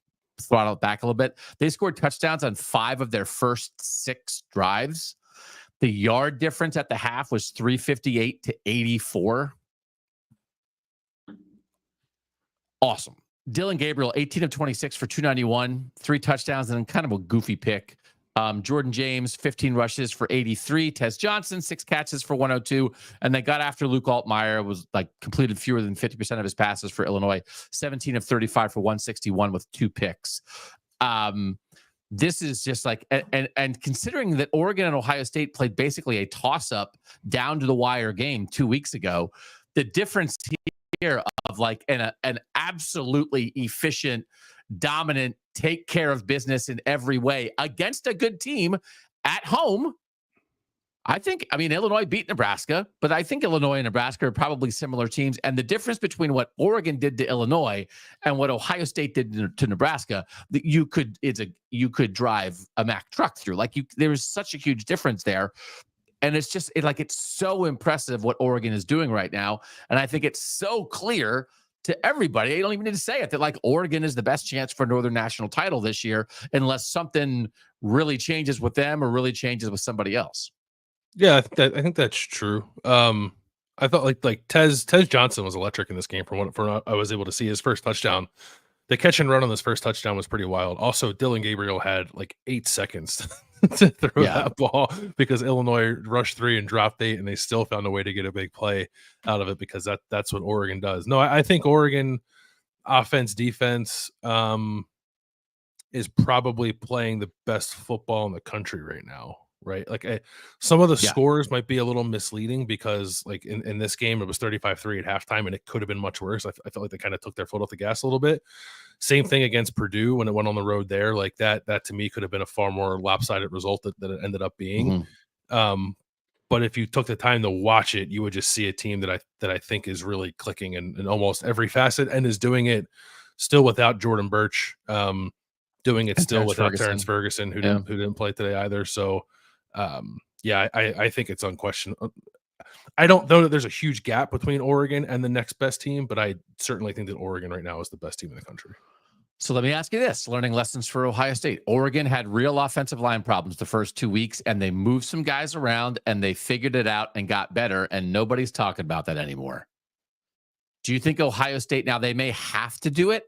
throttle it back a little bit. They scored touchdowns on 5 of their first 6 drives. The yard difference at the half was 358 to 84. Awesome. Dylan Gabriel, 18 of 26 for 291, 3 touchdowns, and then kind of a goofy pick. Jordan James, 15 rushes for 83. Tez Johnson, 6 catches for 102. And they got after Luke Altmaier, was like completed fewer than 50% of his passes for Illinois, 17 of 35 for 161 with 2 picks. This is just like, and considering that Oregon and Ohio State played basically a toss-up down to the wire game 2 weeks ago, the difference here of like an absolutely efficient, dominant, take care of business in every way against a good team at home. I mean, Illinois beat Nebraska, but I think Illinois and Nebraska are probably similar teams. And the difference between what Oregon did to Illinois and what Ohio State did to Nebraska, that you could drive a Mack truck through. Like there's such a huge difference there. And it's just it's so impressive what Oregon is doing right now. And I think it's so clear to everybody. You don't even need to say it that like Oregon is the best chance for Northern National title this year, unless something really changes with them or really changes with somebody else. Yeah, I think that's true. I thought like Tez Johnson was electric in this game from what I was able to see. His first touchdown, the catch and run on this first touchdown was pretty wild. Also, Dylan Gabriel had like 8 seconds to throw that ball because Illinois rushed 3 and dropped 8, and they still found a way to get a big play out of it because that's what Oregon does. No, I think Oregon offense, defense is probably playing the best football in the country right now. Right. Like some of the scores might be a little misleading because like in this game, it was 35-3 at halftime and it could have been much worse. I felt like they kind of took their foot off the gas a little bit. Same thing against Purdue when it went on the road there. Like that to me could have been a far more lopsided result that it ended up being. But if you took the time to watch it, you would just see a team that I think is really clicking in almost every facet and is doing it still without Jordan Birch, doing it still without Terrence Ferguson, who didn't play today either. So I think it's unquestionable. I don't know that there's a huge gap between Oregon and the next best team, but I certainly think that Oregon right now is the best team in the country. So let me ask you this, learning lessons for Ohio State. Oregon had real offensive line problems the first 2 weeks, and they moved some guys around and they figured it out and got better, and nobody's talking about that anymore. Do you think Ohio State, now they may have to do it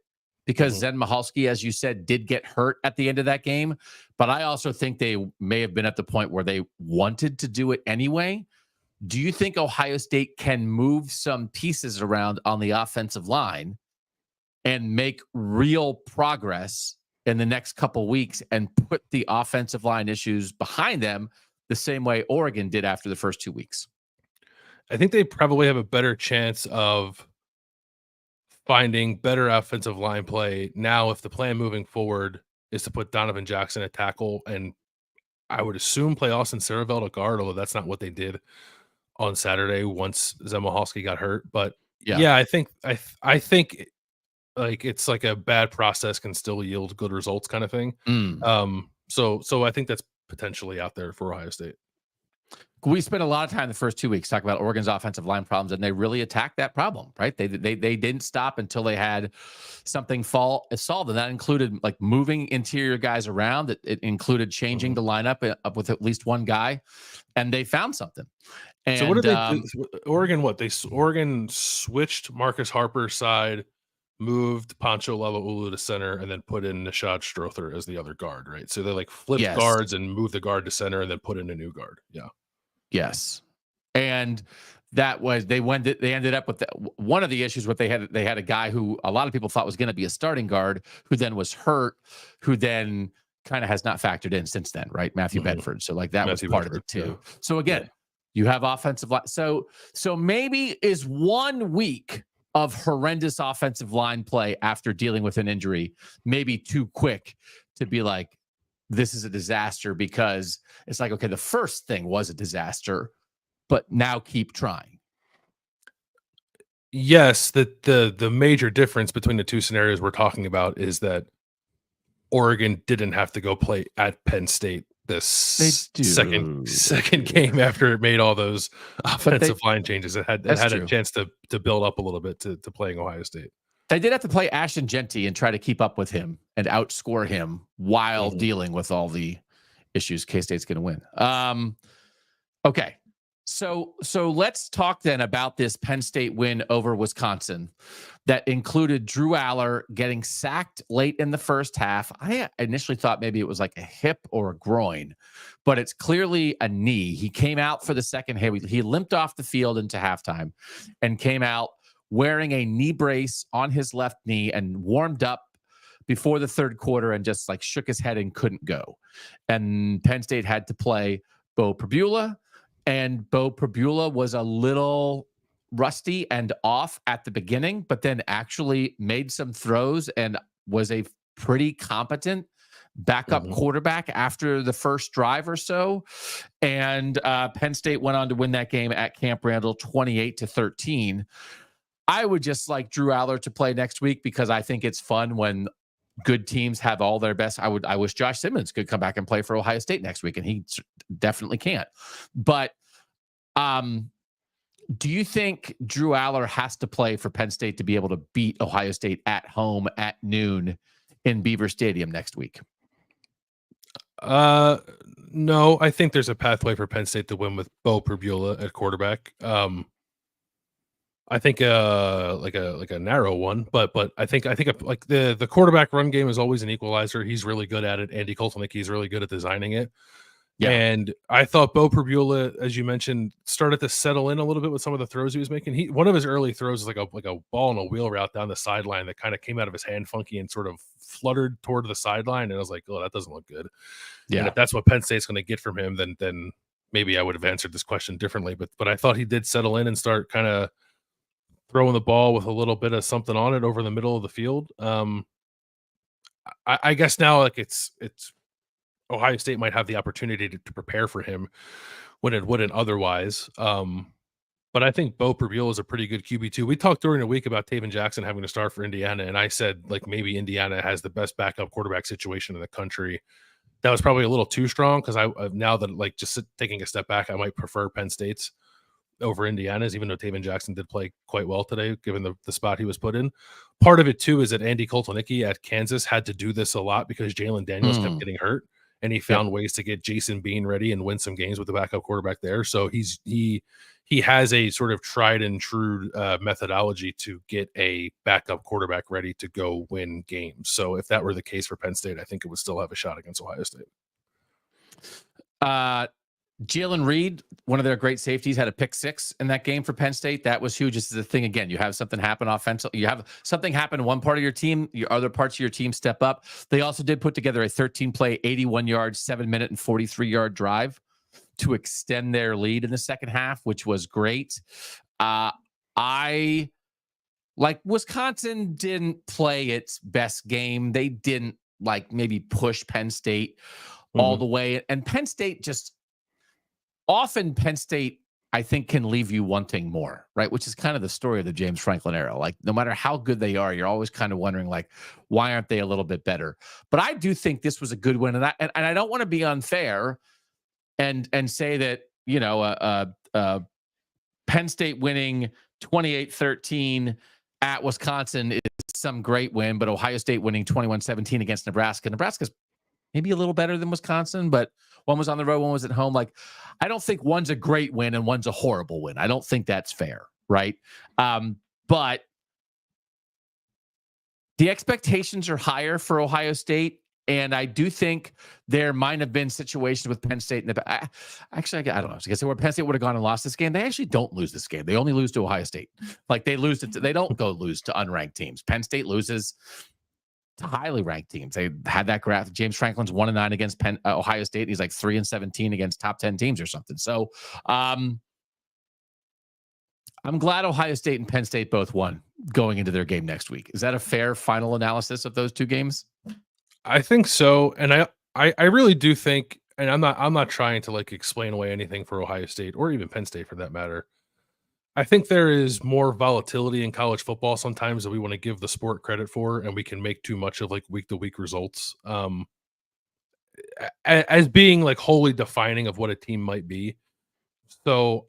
because Zen Michalski, as you said, did get hurt at the end of that game, but I also think they may have been at the point where they wanted to do it anyway. Do you think Ohio State can move some pieces around on the offensive line and make real progress in the next couple weeks and put the offensive line issues behind them the same way Oregon did after the first 2 weeks? I think they probably have a better chance of finding better offensive line play now if the plan moving forward is to put Donovan Jackson at tackle and I would assume play Austin Saravel at guard, although that's not what they did on Saturday once Zen Michalski got hurt. But I think like it's like a bad process can still yield good results kind of thing. Mm. So I think that's potentially out there for Ohio State. We spent a lot of time the first 2 weeks talking about Oregon's offensive line problems, and they really attacked that problem, right? They didn't stop until they had something solved, and that included like moving interior guys around. It included changing the lineup up with at least one guy, and they found something. And so what did they do? Oregon, Oregon switched Marcus Harper's side, moved Pancho Lavaulu to center, and then put in Nishad Strother as the other guard, right? So they like flipped guards and moved the guard to center and then put in a new guard. Yeah. Yes. And that was they ended up with one of the issues what they had a guy who a lot of people thought was going to be a starting guard who then was hurt, who then kind of has not factored in since then, right? Matthew Bedford. So like that was part of it too. Yeah. So again, you have offensive line. So maybe is 1 week of horrendous offensive line play after dealing with an injury maybe too quick to be like, this is a disaster, because it's like, okay, the first thing was a disaster, but now keep trying. Yes, the major difference between the two scenarios we're talking about is that Oregon didn't have to go play at Penn State this second game after it made all those offensive line changes. It had a chance to build up a little bit to playing Ohio State. They did have to play Ashton Genty and try to keep up with him and outscore him while dealing with all the issues. K-State's going to win. Okay. So let's talk then about this Penn State win over Wisconsin that included Drew Allar getting sacked late in the first half. I initially thought maybe it was like a hip or a groin, but it's clearly a knee. He came out for the second half. He limped off the field into halftime and came out wearing a knee brace on his left knee and warmed up before the third quarter and just like shook his head and couldn't go. And Penn State had to play Bo Pribula, and Bo Pribula was a little rusty and off at the beginning, but then actually made some throws and was a pretty competent backup quarterback after the first drive or so. And Penn State went on to win that game at Camp Randall 28-13. I would just like Drew Allar to play next week because I think it's fun when good teams have all their best. I wish Josh Simmons could come back and play for Ohio State next week, and he definitely can't. But do you think Drew Allar has to play for Penn State to be able to beat Ohio State at home at noon in Beaver Stadium next week? No, I think there's a pathway for Penn State to win with Bo Pribula at quarterback. I think like a narrow one, but I think like the quarterback run game is always an equalizer. He's really good at it. Andy Koltelnicki is really good at designing it. Yeah. And I thought Bo Pribula, as you mentioned, started to settle in a little bit with some of the throws he was making. One of his early throws is like a ball and a wheel route down the sideline that kind of came out of his hand funky and sort of fluttered toward the sideline. And I was like, oh, that doesn't look good. Yeah. And if that's what Penn State's going to get from him, then maybe I would have answered this question differently. But I thought he did settle in and start kind of throwing the ball with a little bit of something on it over the middle of the field. I guess now like it's Ohio State might have the opportunity to prepare for him when it wouldn't otherwise. But I think Bo Pribula is a pretty good QB too. We talked during the week about Taven Jackson having to start for Indiana, and I said like maybe Indiana has the best backup quarterback situation in the country. That was probably a little too strong because now that like just taking a step back, I might prefer Penn State's over Indiana's, even though Taven Jackson did play quite well today, given the spot he was put in. Part of it too is that Andy Koltelnicki at Kansas had to do this a lot because Jalen Daniels kept getting hurt, and he found ways to get Jason Bean ready and win some games with the backup quarterback there. So he has a sort of tried and true methodology to get a backup quarterback ready to go win games. So if that were the case for Penn State, I think it would still have a shot against Ohio State. Jalen Reed, one of their great safeties, had a pick six in that game for Penn State. That was huge. This is the thing again. You have something happen offensively. You have something happen in one part of your team. Your other parts of your team step up. They also did put together a 13-play, 81-yard, 7-minute, and 43-yard drive to extend their lead in the second half, which was great. Wisconsin didn't play its best game. They didn't maybe push Penn State all the way. And Penn State often Penn State I think can leave you wanting more, right? Which is kind of the story of the James Franklin era. Like, no matter how good they are, you're always kind of wondering, like, why aren't they a little bit better? But I do think this was a good win, and I don't want to be unfair and say that, you know, Penn State winning 28-13 at Wisconsin is some great win, but Ohio State winning 21-17 against Nebraska. Nebraska's maybe a little better than Wisconsin, but one was on the road, one was at home. Like, I don't think one's a great win and one's a horrible win. I don't think that's fair, right? But the expectations are higher for Ohio State, and I do think there might have been situations with Penn State. Actually, I don't know. I guess where Penn State would have gone and lost this game. They actually don't lose this game. They only lose to Ohio State. Like, they lose to, they don't go lose to unranked teams. Penn State loses to highly ranked teams. They had that graph. James Franklin's 1-9 against Ohio State. And he's like 3-17 against top 10 teams or something. So I'm glad Ohio State and Penn State both won going into their game next week. Is that a fair final analysis of those two games? I think so. And I really do think, and I'm not trying to like explain away anything for Ohio State or even Penn State for that matter. I think there is more volatility in college football sometimes that we want to give the sport credit for, and we can make too much of like week to week results as being like wholly defining of what a team might be. So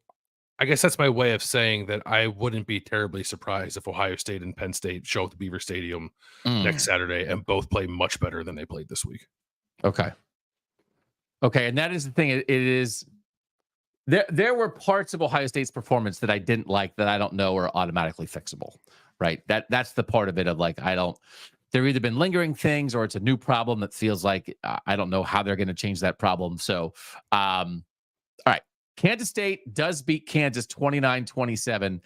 I guess that's my way of saying that I wouldn't be terribly surprised if Ohio State and Penn State show up to Beaver Stadium next Saturday and both play much better than they played this week. Okay. And that is the thing. It is. There were parts of Ohio State's performance that I didn't like that I don't know are automatically fixable, right? That's the part of it of like, there either been lingering things or it's a new problem that feels like I don't know how they're going to change that problem. So, all right. Kansas State does beat Kansas 29-27.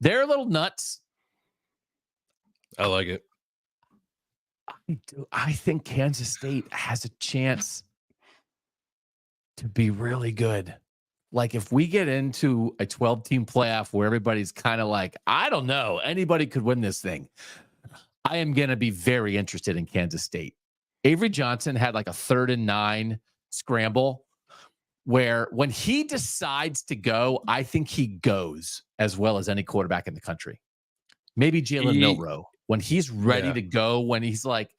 They're a little nuts. I like it. I think Kansas State has a chance to be really good. Like, if we get into a 12-team playoff where everybody's kind of like, I don't know, anybody could win this thing, I am going to be very interested in Kansas State. Avery Johnson had like a 3rd and 9 scramble where when he decides to go, I think he goes as well as any quarterback in the country. Maybe Jalen Milroe. When he's ready to go, when he's like,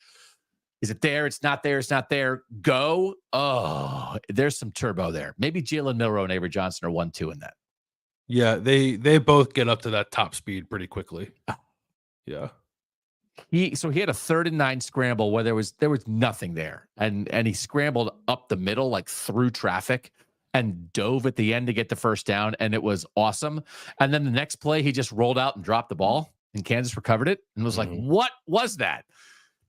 is it there? It's not there. It's not there. Go. Oh, there's some turbo there. Maybe Jalen Milroe and Avery Johnson are 1-2 in that. Yeah, they both get up to that top speed pretty quickly. Yeah. He had a 3rd and 9 scramble where there was nothing there. And he scrambled up the middle, like through traffic, and dove at the end to get the first down. And it was awesome. And then the next play, he just rolled out and dropped the ball, and Kansas recovered it and was like, what was that?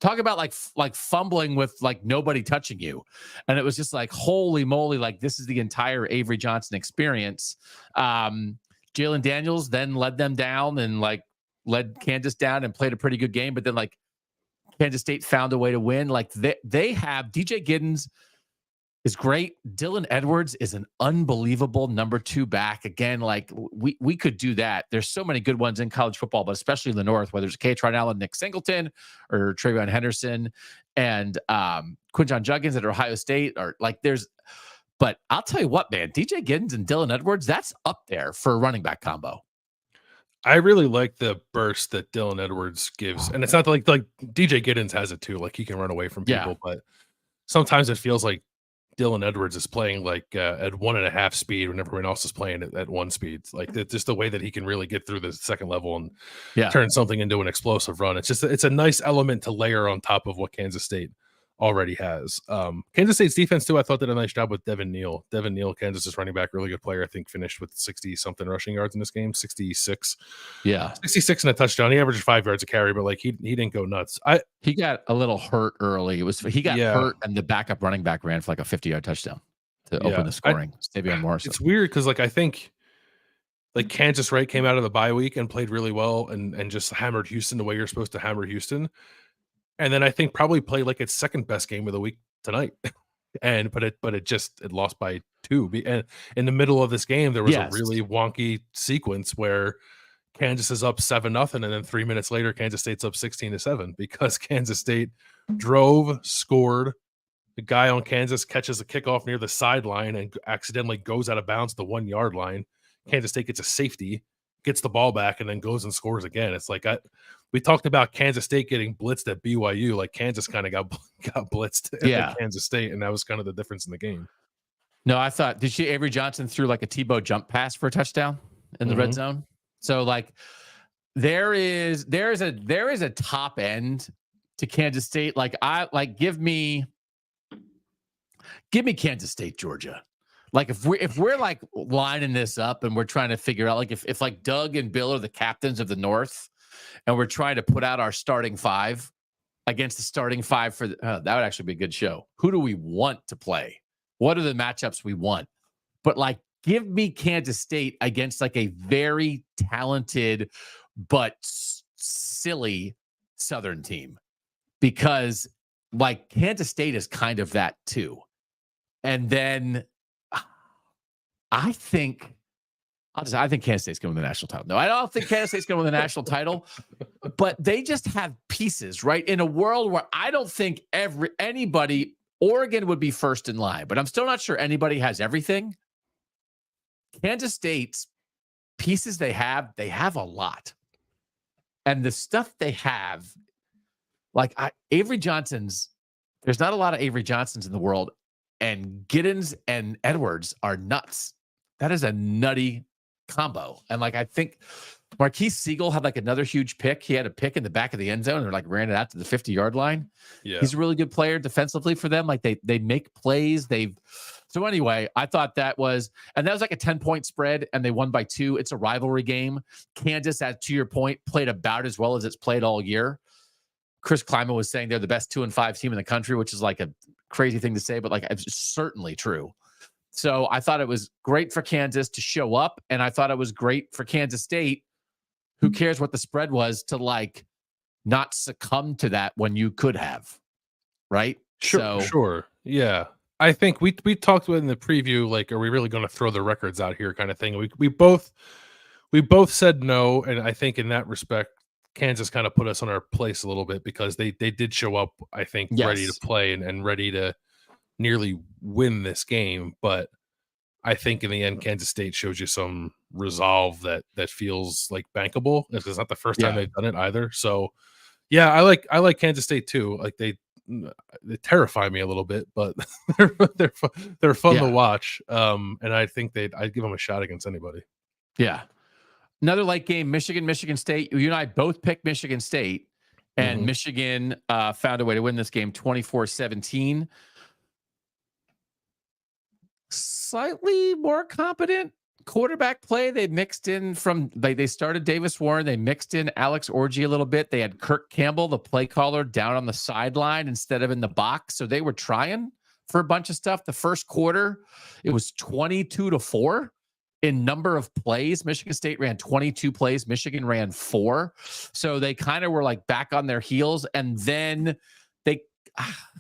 Talk about like fumbling with like nobody touching you. And it was just like, holy moly, like this is the entire Avery Johnson experience. Jalen Daniels then led them down and like led Kansas down and played a pretty good game. But then like Kansas State found a way to win. Like they have DJ Giddens is great. Dylan Edwards is an unbelievable number 2 back. Again, like we could do that. There's so many good ones in college football, but especially in the North, whether it's Katron Allen, Nick Singleton, or Travion Henderson, and Quinjon Juggins at Ohio State, or like but I'll tell you what, man, DJ Giddens and Dylan Edwards, that's up there for a running back combo. I really like the burst that Dylan Edwards gives. And it's not like DJ Giddens has it too. Like he can run away from people, but sometimes it feels like Dylan Edwards is playing like at 1.5 speed when everyone else is playing at 1 speed. Like just the way that he can really get through the second level and turn something into an explosive run. It's a nice element to layer on top of what Kansas State already has. Kansas State's defense too, I thought did a nice job with Devin Neal. Devin Neal, Kansas's running back, really good player. I think finished with 60 something rushing yards in this game, 66. Yeah. 66 and a touchdown. He averaged 5 yards a carry, but like he didn't go nuts. He got a little hurt early. He got hurt and the backup running back ran for like a 50-yard touchdown to open the scoring. Stavion Morrison. It's weird because like I think like Kansas came out of the bye week and played really well and just hammered Houston the way you're supposed to hammer Houston. And then I think probably played like its second best game of the week tonight. But it lost by 2. And in the middle of this game, there was a really wonky sequence where Kansas is up 7-0, and then 3 minutes later, Kansas State's up 16-7 because Kansas State drove, scored. The guy on Kansas catches a kickoff near the sideline and accidentally goes out of bounds at the 1 yard line. Kansas State gets a safety, gets the ball back, and then goes and scores again. It's like we talked about Kansas State getting blitzed at BYU. Like Kansas kind of got blitzed at Kansas State, and that was kind of the difference in the game. No, I thought, did she Avery Johnson threw like a Tebow jump pass for a touchdown in the red zone? So like there is a top end to Kansas State. Like give me Kansas State, Georgia. Like if we're like lining this up and we're trying to figure out like if like Doug and Bill are the captains of the North and we're trying to put out our starting five against the starting five for that would actually be a good show. Who do we want to play? What are the matchups we want? But like, give me Kansas State against like a very talented but silly Southern team, because like Kansas State is kind of that too. And then I think Kansas State's going to win the national title. No, I don't think Kansas State's going to win the national title, but they just have pieces, right? In a world where I don't think anybody. Oregon would be first in line, but I'm still not sure anybody has everything. Kansas State's pieces they have a lot. And the stuff they have, like Avery Johnson's, there's not a lot of Avery Johnsons in the world, and Giddens and Edwards are nuts. That is a nutty combo. And like, I think Marquise Siegel had like another huge pick. He had a pick in the back of the end zone and like ran it out to the 50-yard line. Yeah. He's a really good player defensively for them. Like they make plays. So anyway, I thought that was like a 10-point spread and they won by 2. It's a rivalry game. Kansas, to your point, played about as well as it's played all year. Chris Kleiman was saying they're the best 2-5 team in the country, which is like a crazy thing to say, but like it's certainly true. So I thought it was great for Kansas to show up, and I thought it was great for Kansas State. Who cares what the spread was, to like not succumb to that when you could have, right? Sure. Yeah. I think we talked about in the preview, like, are we really going to throw the records out here kind of thing? We both said no. And I think in that respect, Kansas kind of put us on our place a little bit because they did show up, I think, ready to play and ready to nearly win this game. But I think in the end, Kansas State shows you some resolve that feels like bankable. It's not the first time they've done it either. So yeah, I like Kansas State too. Like they terrify me a little bit, but they're fun to watch. And I think I'd give them a shot against anybody. Yeah. Another light game, Michigan State. You and I both picked Michigan State, and Michigan found a way to win this game 24-17. Slightly more competent quarterback play. They mixed in they started Davis Warren. They mixed in Alex Orji a little bit. They had Kirk Campbell, the play caller, down on the sideline instead of in the box. So they were trying for a bunch of stuff. The first quarter, it was 22-4 in number of plays. Michigan State ran 22 plays. Michigan ran 4. So they kind of were like back on their heels. And then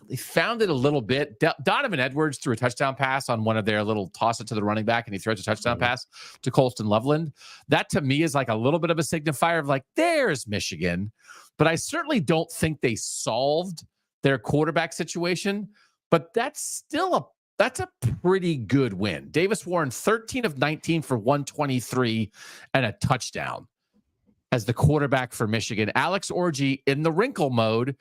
they found it a little bit. Donovan Edwards threw a touchdown pass on one of their little toss it to the running back, and he throws a touchdown pass to Colston Loveland. That to me is like a little bit of a signifier of like, there's Michigan. But I certainly don't think they solved their quarterback situation. But that's a pretty good win. Davis Warren, 13 of 19 for 123 and a touchdown as the quarterback for Michigan. Alex Orji in the wrinkle mode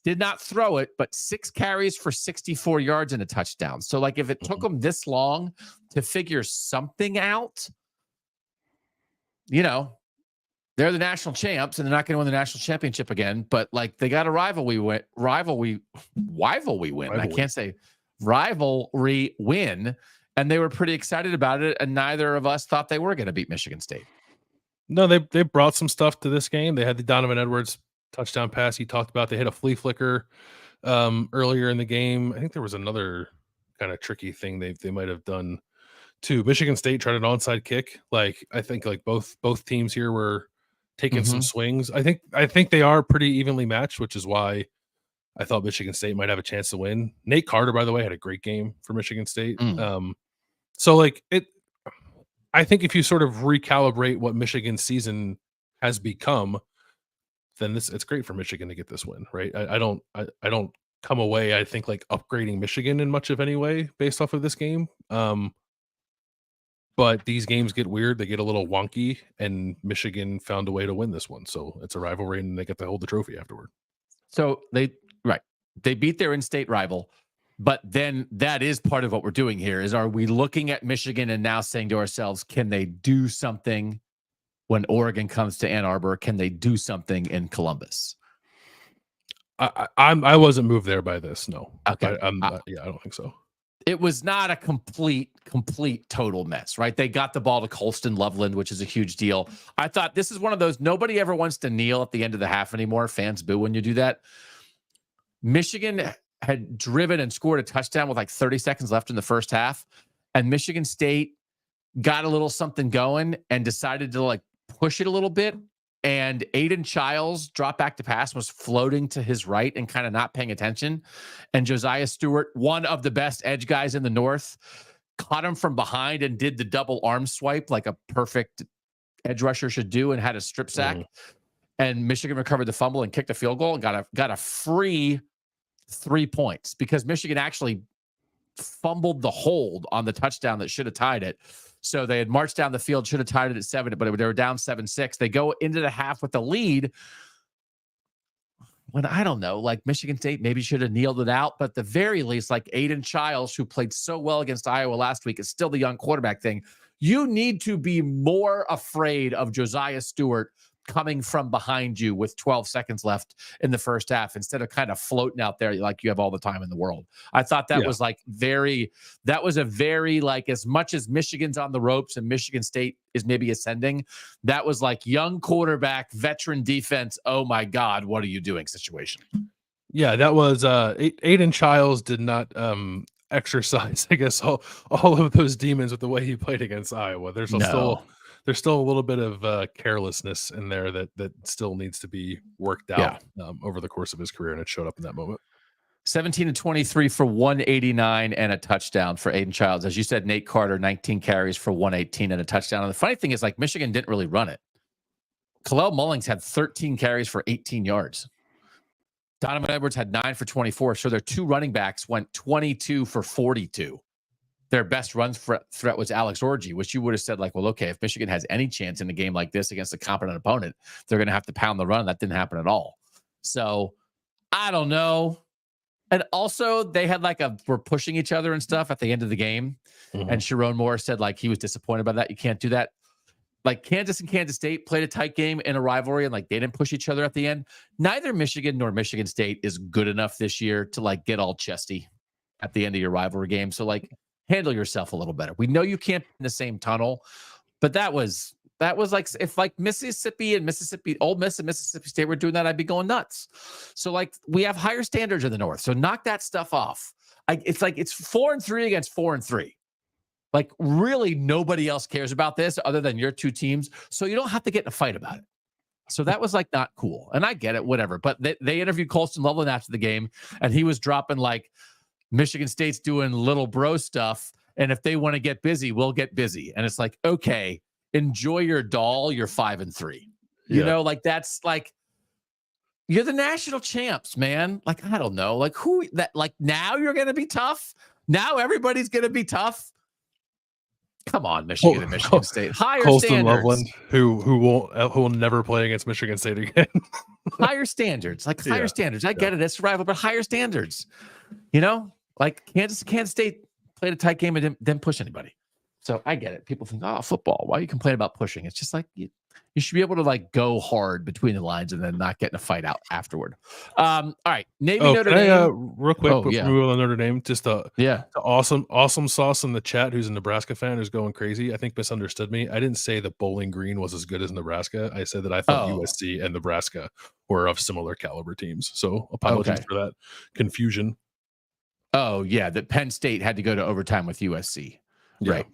did not throw it, but 6 carries for 64 yards and a touchdown. So like if it took them this long to figure something out, they're the national champs and they're not going to win the national championship again, but like they got a rivalry win. I can't say rivalry win. And they were pretty excited about it. And neither of us thought they were going to beat Michigan State. No, they brought some stuff to this game. They had the Donovan Edwards touchdown pass he talked about. They hit a flea flicker earlier in the game. I think there was another kind of tricky thing they might have done too. Michigan State tried an onside kick. Like I think like both teams here were taking some swings. I think they are pretty evenly matched, which is why I thought Michigan State might have a chance to win. Nate Carter, by the way, had a great game for Michigan State. So like I think if you sort of recalibrate what Michigan's season has become, then it's great for Michigan to get this win, right? I don't come away, I think, like upgrading Michigan in much of any way based off of this game. But these games get weird. They get a little wonky, and Michigan found a way to win this one. So it's a rivalry, and they get to hold the trophy afterward. So they beat their in-state rival, but then that is part of what we're doing here is, are we looking at Michigan and now saying to ourselves, can they do something when Oregon comes to Ann Arbor? Can they do something in Columbus? I wasn't moved there by this. No. Okay. I don't think so. It was not a complete total mess, right? They got the ball to Colston Loveland, which is a huge deal. I thought this is one of those, nobody ever wants to kneel at the end of the half anymore. Fans boo when you do that. Michigan had driven and scored a touchdown with like 30 seconds left in the first half, and Michigan State got a little something going and decided to like push it a little bit. And Aiden Childs dropped back to pass, was floating to his right and kind of not paying attention. And Josiah Stewart, one of the best edge guys in the North, caught him from behind and did the double arm swipe like a perfect edge rusher should do, and had a strip sack. And Michigan recovered the fumble and kicked a field goal and got a free 3 points because Michigan actually fumbled the hold on the touchdown that should have tied it. So they had marched down the field, should have tied it at 7, but they were down 7-6. They go into the half with the lead. When I don't know, like Michigan State maybe should have kneeled it out, but at the very least, like Aiden Childs, who played so well against Iowa last week, is still the young quarterback thing. You need to be more afraid of Josiah Stewart coming from behind you with 12 seconds left in the first half instead of kind of floating out there like you have all the time in the world. I thought that was like that was a very, like, as much as Michigan's on the ropes and Michigan State is maybe ascending, that was like young quarterback, veteran defense. Oh my God, what are you doing situation? Yeah, that was Aiden Childs did not exercise, I guess, all of those demons with the way he played against Iowa. There's still a little bit of carelessness in there that still needs to be worked out over the course of his career, and it showed up in that moment. 17-23 for 189 and a touchdown for Aiden Childs. As you said, Nate Carter, 19 carries for 118 and a touchdown. And the funny thing is, like, Michigan didn't really run it. Kalel Mullings had 13 carries for 18 yards. Donovan Edwards had 9 for 24. So their two running backs went 22 for 42. Their best run threat was Alex Orji, which you would have said, like, well, okay, if Michigan has any chance in a game like this against a competent opponent, they're going to have to pound the run. That didn't happen at all. So I don't know. And also they had were pushing each other and stuff at the end of the game. And Sharon Moore said, like, he was disappointed by that. You can't do that. Like, Kansas and Kansas State played a tight game in a rivalry, and like they didn't push each other at the end. Neither Michigan nor Michigan State is good enough this year to like get all chesty at the end of your rivalry game. So like, handle yourself a little better. We know you can't be in the same tunnel, but that was like, if like Mississippi and Ole Miss and Mississippi State were doing that, I'd be going nuts. So like, we have higher standards in the North. So knock that stuff off. It's like, it's 4-3 against 4-3. Like, really nobody else cares about this other than your two teams. So you don't have to get in a fight about it. So that was like not cool. And I get it, whatever. But they interviewed Colston Loveland after the game, and he was dropping like, Michigan State's doing little bro stuff, and if they want to get busy, we'll get busy. And it's like, okay, enjoy your doll. You're 5-3. You know, like, that's like, you're the national champs, man. Like, I don't know, like, who that, like, now you're going to be tough. Now everybody's going to be tough. Come on, Michigan and Michigan State. Higher Colston standards. Loveland, who will never play against Michigan State again. Higher standards, like higher standards. I get it, it's survival, but higher standards. You know, like Kansas State played a tight game and didn't push anybody. So I get it. People think, oh, football, why are you complaining about pushing? It's just like, you should be able to like go hard between the lines and then not get in a fight out afterward. All right, Navy Notre Dame. Real quick, before we move on to Notre Dame, just the awesome sauce in the chat, who's a Nebraska fan, who's going crazy. I think misunderstood me. I didn't say that Bowling Green was as good as Nebraska. I said that I thought USC and Nebraska were of similar caliber teams. So apologies for that confusion. Oh yeah, that Penn State had to go to overtime with USC. Right.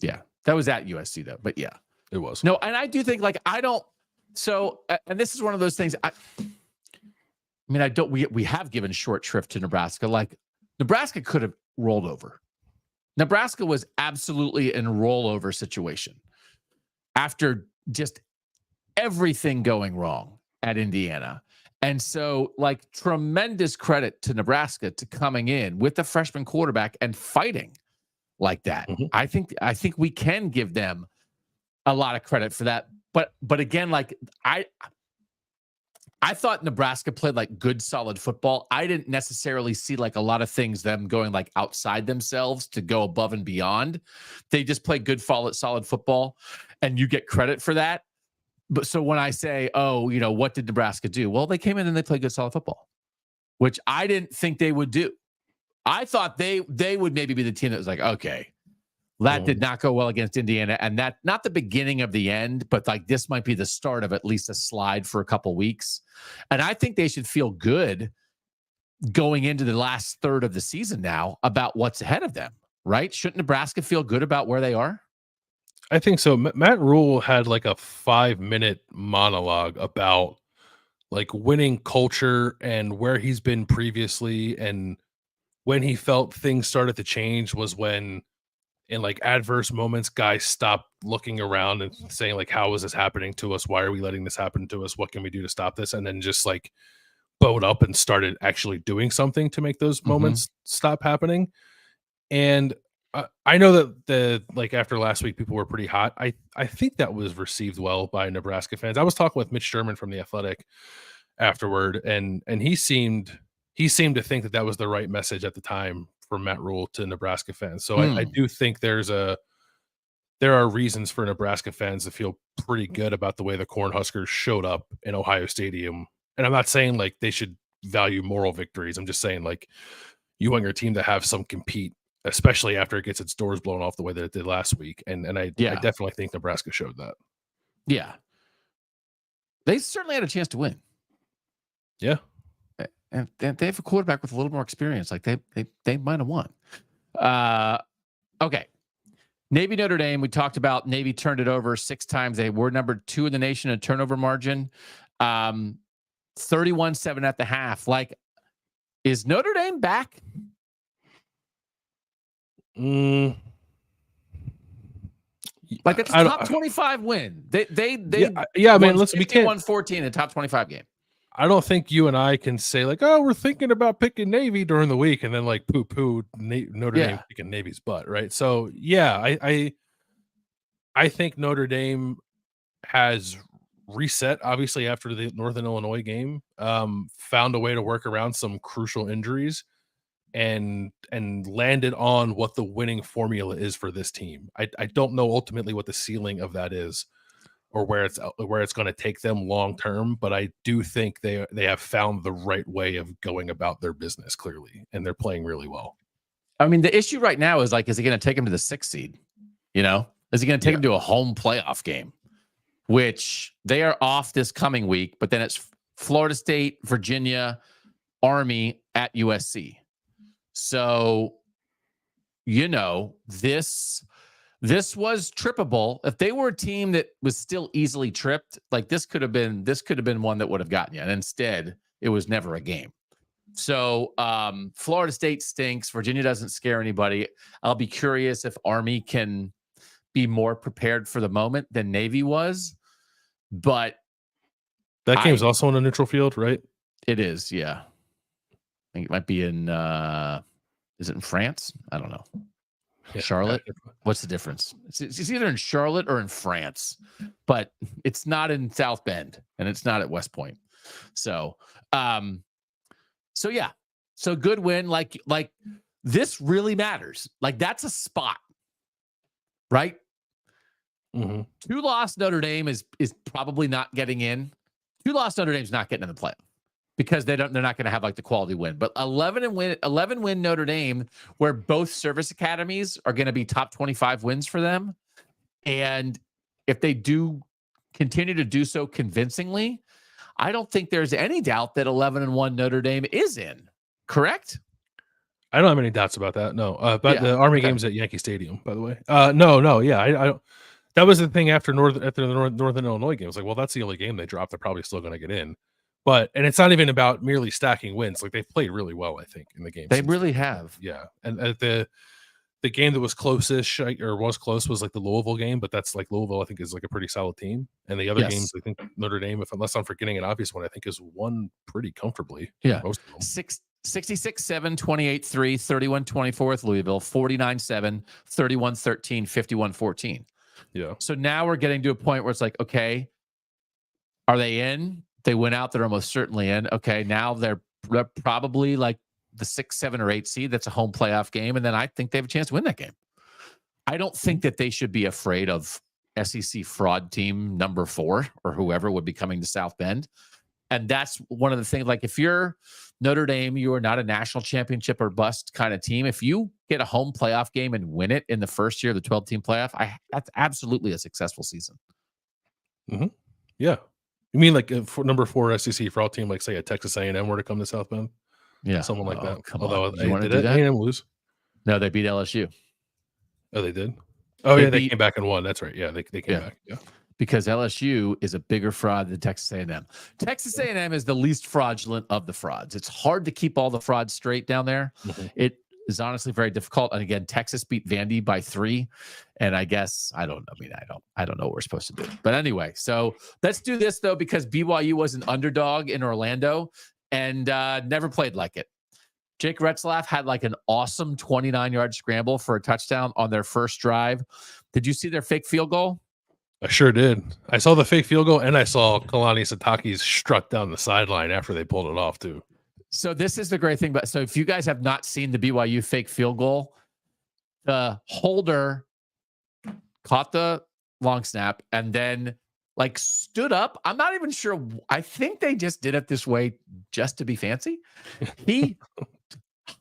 Yeah, that was at USC though. But yeah, it was. No, and I do think like and this is one of those things. We have given short shrift to Nebraska. Like, Nebraska could have rolled over. Nebraska was absolutely in rollover situation after just everything going wrong at Indiana. And so, like, tremendous credit to Nebraska to coming in with the freshman quarterback and fighting. like that. Mhm. I think we can give them a lot of credit for that. But again, like I thought Nebraska played like good, solid football. I didn't necessarily see like a lot of things them going like outside themselves to go above and beyond. They just played good, solid football, and you get credit for that. But so when I say, oh, what did Nebraska do? Well, they came in and they played good, solid football, which I didn't think they would do. I thought they would maybe be the team that was like, okay, that did not go well against Indiana, and that not the beginning of the end, but like this might be the start of at least a slide for a couple weeks. And I think they should feel good going into the last third of the season now about what's ahead of them, right? Shouldn't Nebraska feel good about where they are? I think so. Matt Rule had like a 5-minute monologue about like winning culture and where he's been previously, and when he felt things started to change was when in like adverse moments, guys stop looking around and saying like, how is this happening to us? Why are we letting this happen to us? What can we do to stop this? And then just like bowed up and started actually doing something to make those moments stop happening. And I know that like after last week, people were pretty hot. I think that was received well by Nebraska fans. I was talking with Mitch Sherman from The Athletic afterward, and he seemed to think that was the right message at the time for Matt Rule to Nebraska fans. So I do think there are reasons for Nebraska fans to feel pretty good about the way the Cornhuskers showed up in Ohio Stadium. And I'm not saying like they should value moral victories. I'm just saying like you want your team to have some compete, especially after it gets its doors blown off the way that it did last week. And I definitely think Nebraska showed that. Yeah. They certainly had a chance to win. Yeah. And they have a quarterback with a little more experience. Like they might have won. Okay. Navy Notre Dame. We talked about Navy turned it over 6 times. They were number 2 in the nation in turnover margin. 31-7 at the half. Like, is Notre Dame back? Like it's a top 25 win. They I mean, listen, we can't 1-14 in a top 25 game. I don't think you and I can say like, oh, we're thinking about picking Navy during the week and then like poo Notre Dame picking Navy's butt, right? So yeah, I think Notre Dame has reset obviously after the Northern Illinois game, found a way to work around some crucial injuries and landed on what the winning formula is for this team. I don't know ultimately what the ceiling of that is, or where it's going to take them long term, but I do think they have found the right way of going about their business clearly, and they're playing really well. I mean, the issue right now is like, is he going to take him to the 6th seed? Is he going to take him to a home playoff game, which they are off this coming week, but then it's Florida State, Virginia, Army at USC. So, this was trippable. If they were a team that was still easily tripped, like this could have been one that would have gotten you. And instead, it was never a game. So Florida State stinks. Virginia doesn't scare anybody. I'll be curious if Army can be more prepared for the moment than Navy was. But that game's also on a neutral field, right? It is, yeah. I think it might be in is it in France? I don't know. Charlotte? What's the difference? It's either in Charlotte or in France, but it's not in South Bend and it's not at West Point. So yeah. So good win. Like this really matters. Like that's a spot, right? 2-loss Notre Dame is probably not getting in. 2-loss Notre Dame's not getting in the playoff because they're not going to have like the quality win. But 11 win Notre Dame, where both service academies are going to be top 25 wins for them. And if they do continue to do so convincingly, I don't think there's any doubt that 11-1 Notre Dame is in. Correct? I don't have any doubts about that. No, but the Army game's at Yankee Stadium, by the way. No, yeah, I don't. That was the thing after the Northern Illinois game. It was like, well, that's the only game they dropped. They're probably still going to get in. And it's not even about merely stacking wins. Like they've played really well, I think, in the game. They really have. Yeah. And the game that was close-ish or was close was like the Louisville game, but that's like Louisville, I think, is like a pretty solid team. And the other games, I think Notre Dame, unless I'm forgetting an obvious one, I think is won pretty comfortably. Yeah. Most of them. 66-7, 28-3, 31-24 with Louisville, 49-7, 31-13, 51-14. Yeah. So now we're getting to a point where it's like, okay, are they in? They went out. They're almost certainly in. Okay, now they're probably like the 6, 7, or 8 seed. That's a home playoff game. And then I think they have a chance to win that game. I don't think that they should be afraid of SEC fraud team number 4 or whoever would be coming to South Bend. And that's one of the things, like if you're Notre Dame, you are not a national championship or bust kind of team. If you get a home playoff game and win it in the first year of the 12-team playoff, that's absolutely a successful season. Mm-hmm. Yeah. You mean like for number 4 SEC fraud team, like say a Texas A&M were to come to South Bend? Yeah. Someone like that. Come Although on. You want to do that? A&M lose? No, they beat LSU. Oh, they did? Oh, they came back and won. That's right. Yeah, they came back. Yeah. Because LSU is a bigger fraud than Texas A&M. Texas A&M is the least fraudulent of the frauds. It's hard to keep all the frauds straight down there. Mm-hmm. It is honestly very difficult. And again, Texas beat Vandy by 3. And I guess, I don't know what we're supposed to do. But anyway, so let's do this though, because BYU was an underdog in Orlando and never played like it. Jake Retzlaff had like an awesome 29-yard scramble for a touchdown on their first drive. Did you see their fake field goal? I sure did. I saw the fake field goal, and I saw Kalani Sitake's struck down the sideline after they pulled it off, too. So this is the great thing. So if you guys have not seen the BYU fake field goal, the holder caught the long snap and then like stood up. I'm not even sure. I think they just did it this way just to be fancy. He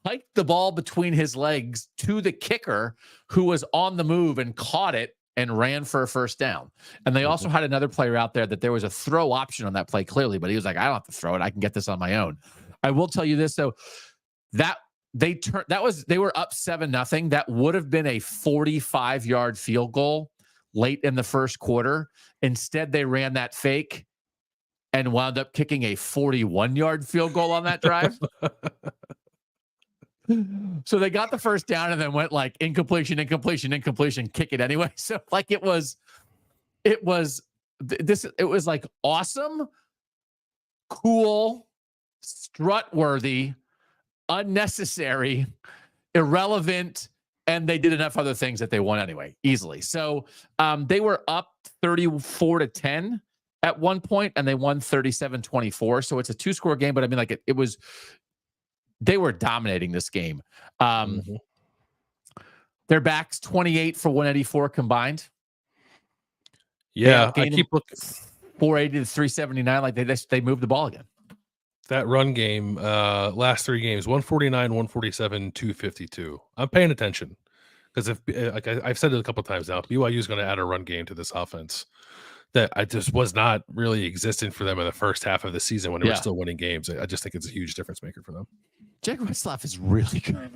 hiked the ball between his legs to the kicker who was on the move and caught it and ran for a first down. And they also had another player out there that there was a throw option on that play clearly, but he was like, I don't have to throw it. I can get this on my own. I will tell you this though, that they were up 7-0. That would have been a 45-yard field goal late in the first quarter. Instead, they ran that fake and wound up kicking a 41-yard field goal on that drive. So they got the first down and then went like incompletion, kick it anyway. So like it was like awesome, cool, strut-worthy, unnecessary, irrelevant, and they did enough other things that they won anyway, easily. So they were up 34-10 at one point, and they won 37-24. So it's a 2-score game, but I mean, like it was. They were dominating this game. Their backs 28 for 184 combined. Yeah, I keep looking 480 to 379. Like they moved the ball again. That run game, last 3 games, 149, 147, 252. I'm paying attention because if like I've said it a couple of times now, BYU is going to add a run game to this offense that I just was not really existent for them in the first half of the season when they were still winning games. I just think it's a huge difference maker for them. Jake Retzlaff is really good.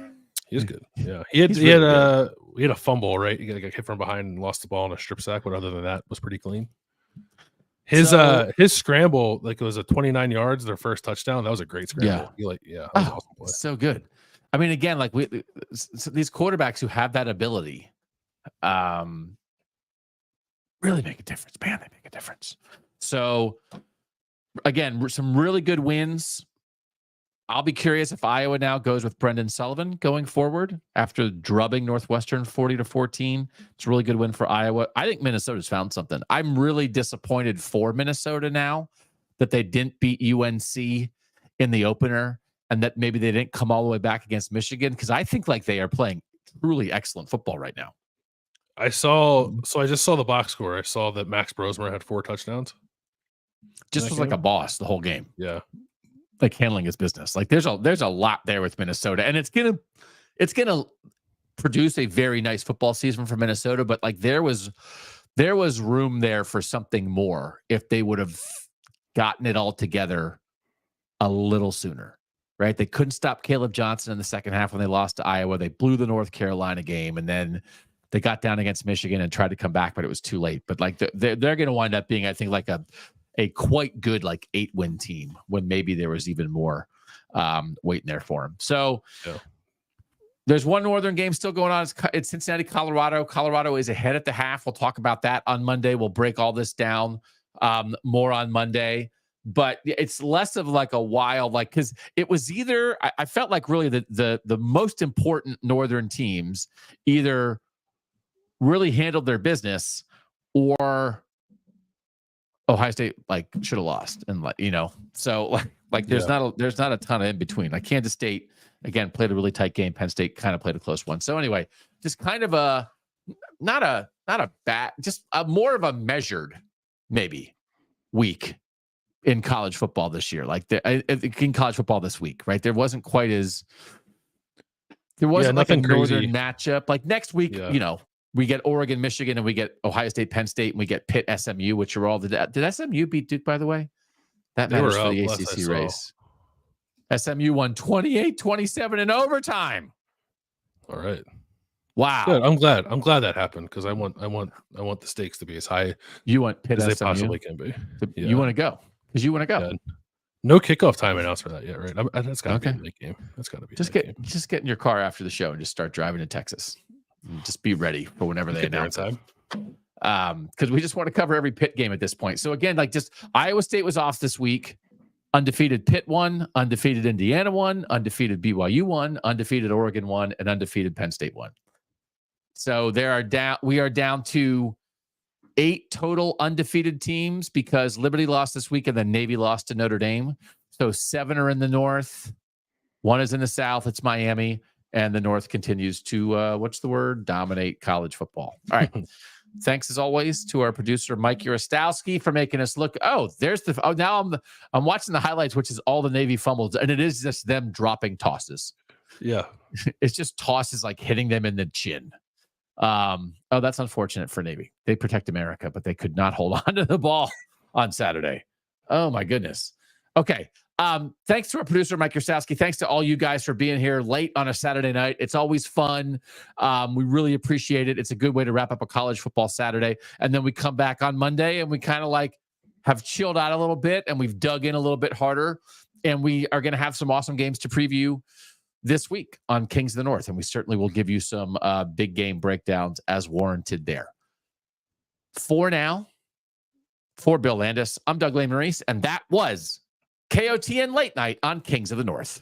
He is good. Yeah, he had a fumble, right? He got hit from behind and lost the ball on a strip sack, but other than that, was pretty clean. His scramble, like it was a 29 yards, their first touchdown. That was a great scramble. That was an awesome play. So good. I mean, again, like these quarterbacks who have that ability, really make a difference, man. They make a difference. So again, some really good wins. I'll be curious if Iowa now goes with Brendan Sullivan going forward after drubbing Northwestern 40-14. It's a really good win for Iowa. I think Minnesota's found something. I'm really disappointed for Minnesota now that they didn't beat UNC in the opener and that maybe they didn't come all the way back against Michigan, because I think like they are playing truly excellent football right now. I just saw the box score. I saw that Max Brosmer had 4 touchdowns. Just was like a boss the whole game. Yeah. Like handling his business. Like there's a lot there with Minnesota, and it's gonna produce a very nice football season for Minnesota. But like there was room there for something more if they would have gotten it all together a little sooner, right? They couldn't stop Caleb Johnson in the second half when they lost to Iowa. They blew the North Carolina game, and then they got down against Michigan and tried to come back, but it was too late. But like they're going to wind up being, I think, like a quite good like 8-win team when maybe there was even more waiting there for them. So there's one Northern game still going on. It's Cincinnati, Colorado. Colorado is ahead at the half. We'll talk about that on Monday. We'll break all this down more on Monday. but it's less of like a wild, like, because it was either I felt like really the most important Northern teams either really handled their business or Ohio State like should have lost, and so there's not a ton of in between. Like Kansas State again played a really tight game. Penn State kind of played a close one. So anyway, just kind of not a bad, just a more of a measured maybe week in college football this year. Like in college football this week, right? There wasn't like a northern matchup. Like next week, we get Oregon, Michigan, and we get Ohio State, Penn State, and we get Pitt, SMU, which are all did SMU beat Duke, by the way? That matters for the ACC race. SMU won 28-27 in overtime. All right. Wow. Good. I'm glad that happened because I want the stakes to be as high you want Pitt as they SMU? possibly can be. Yeah. You want to go because you want to go. Yeah. No kickoff time announced for that yet, right? That's got to be a late game. That's got to be just get in your car after the show and just start driving to Texas. And just be ready for whenever they announce it. Because we just want to cover every Pitt game at this point. So again, like just Iowa State was off this week. Undefeated Pitt won, undefeated Indiana won, undefeated BYU won, undefeated Oregon won, and undefeated Penn State won. So we are down to 8 total undefeated teams because Liberty lost this week and then Navy lost to Notre Dame. So 7 are in the North, 1 is in the South. It's Miami, and the North continues to dominate college football. All right. Thanks as always to our producer Mike Urostowski for making us look. Now I'm watching the highlights, which is all the Navy fumbles, and it is just them dropping tosses. Yeah, it's just tosses like hitting them in the chin. That's unfortunate for Navy. They protect America, but they could not hold on to the ball on Saturday. Oh my goodness. Okay. Thanks to our producer, Mike Urostowski. Thanks to all you guys for being here late on a Saturday night. It's always fun. We really appreciate it. It's a good way to wrap up a college football Saturday. And then we come back on Monday and we kind of like have chilled out a little bit and we've dug in a little bit harder. And we are going to have some awesome games to preview this week on Kings of the North. And we certainly will give you some big game breakdowns as warranted there. For now, for Bill Landis, I'm Doug Lesmerises, and that was KOTN Late Night on Kings of the North.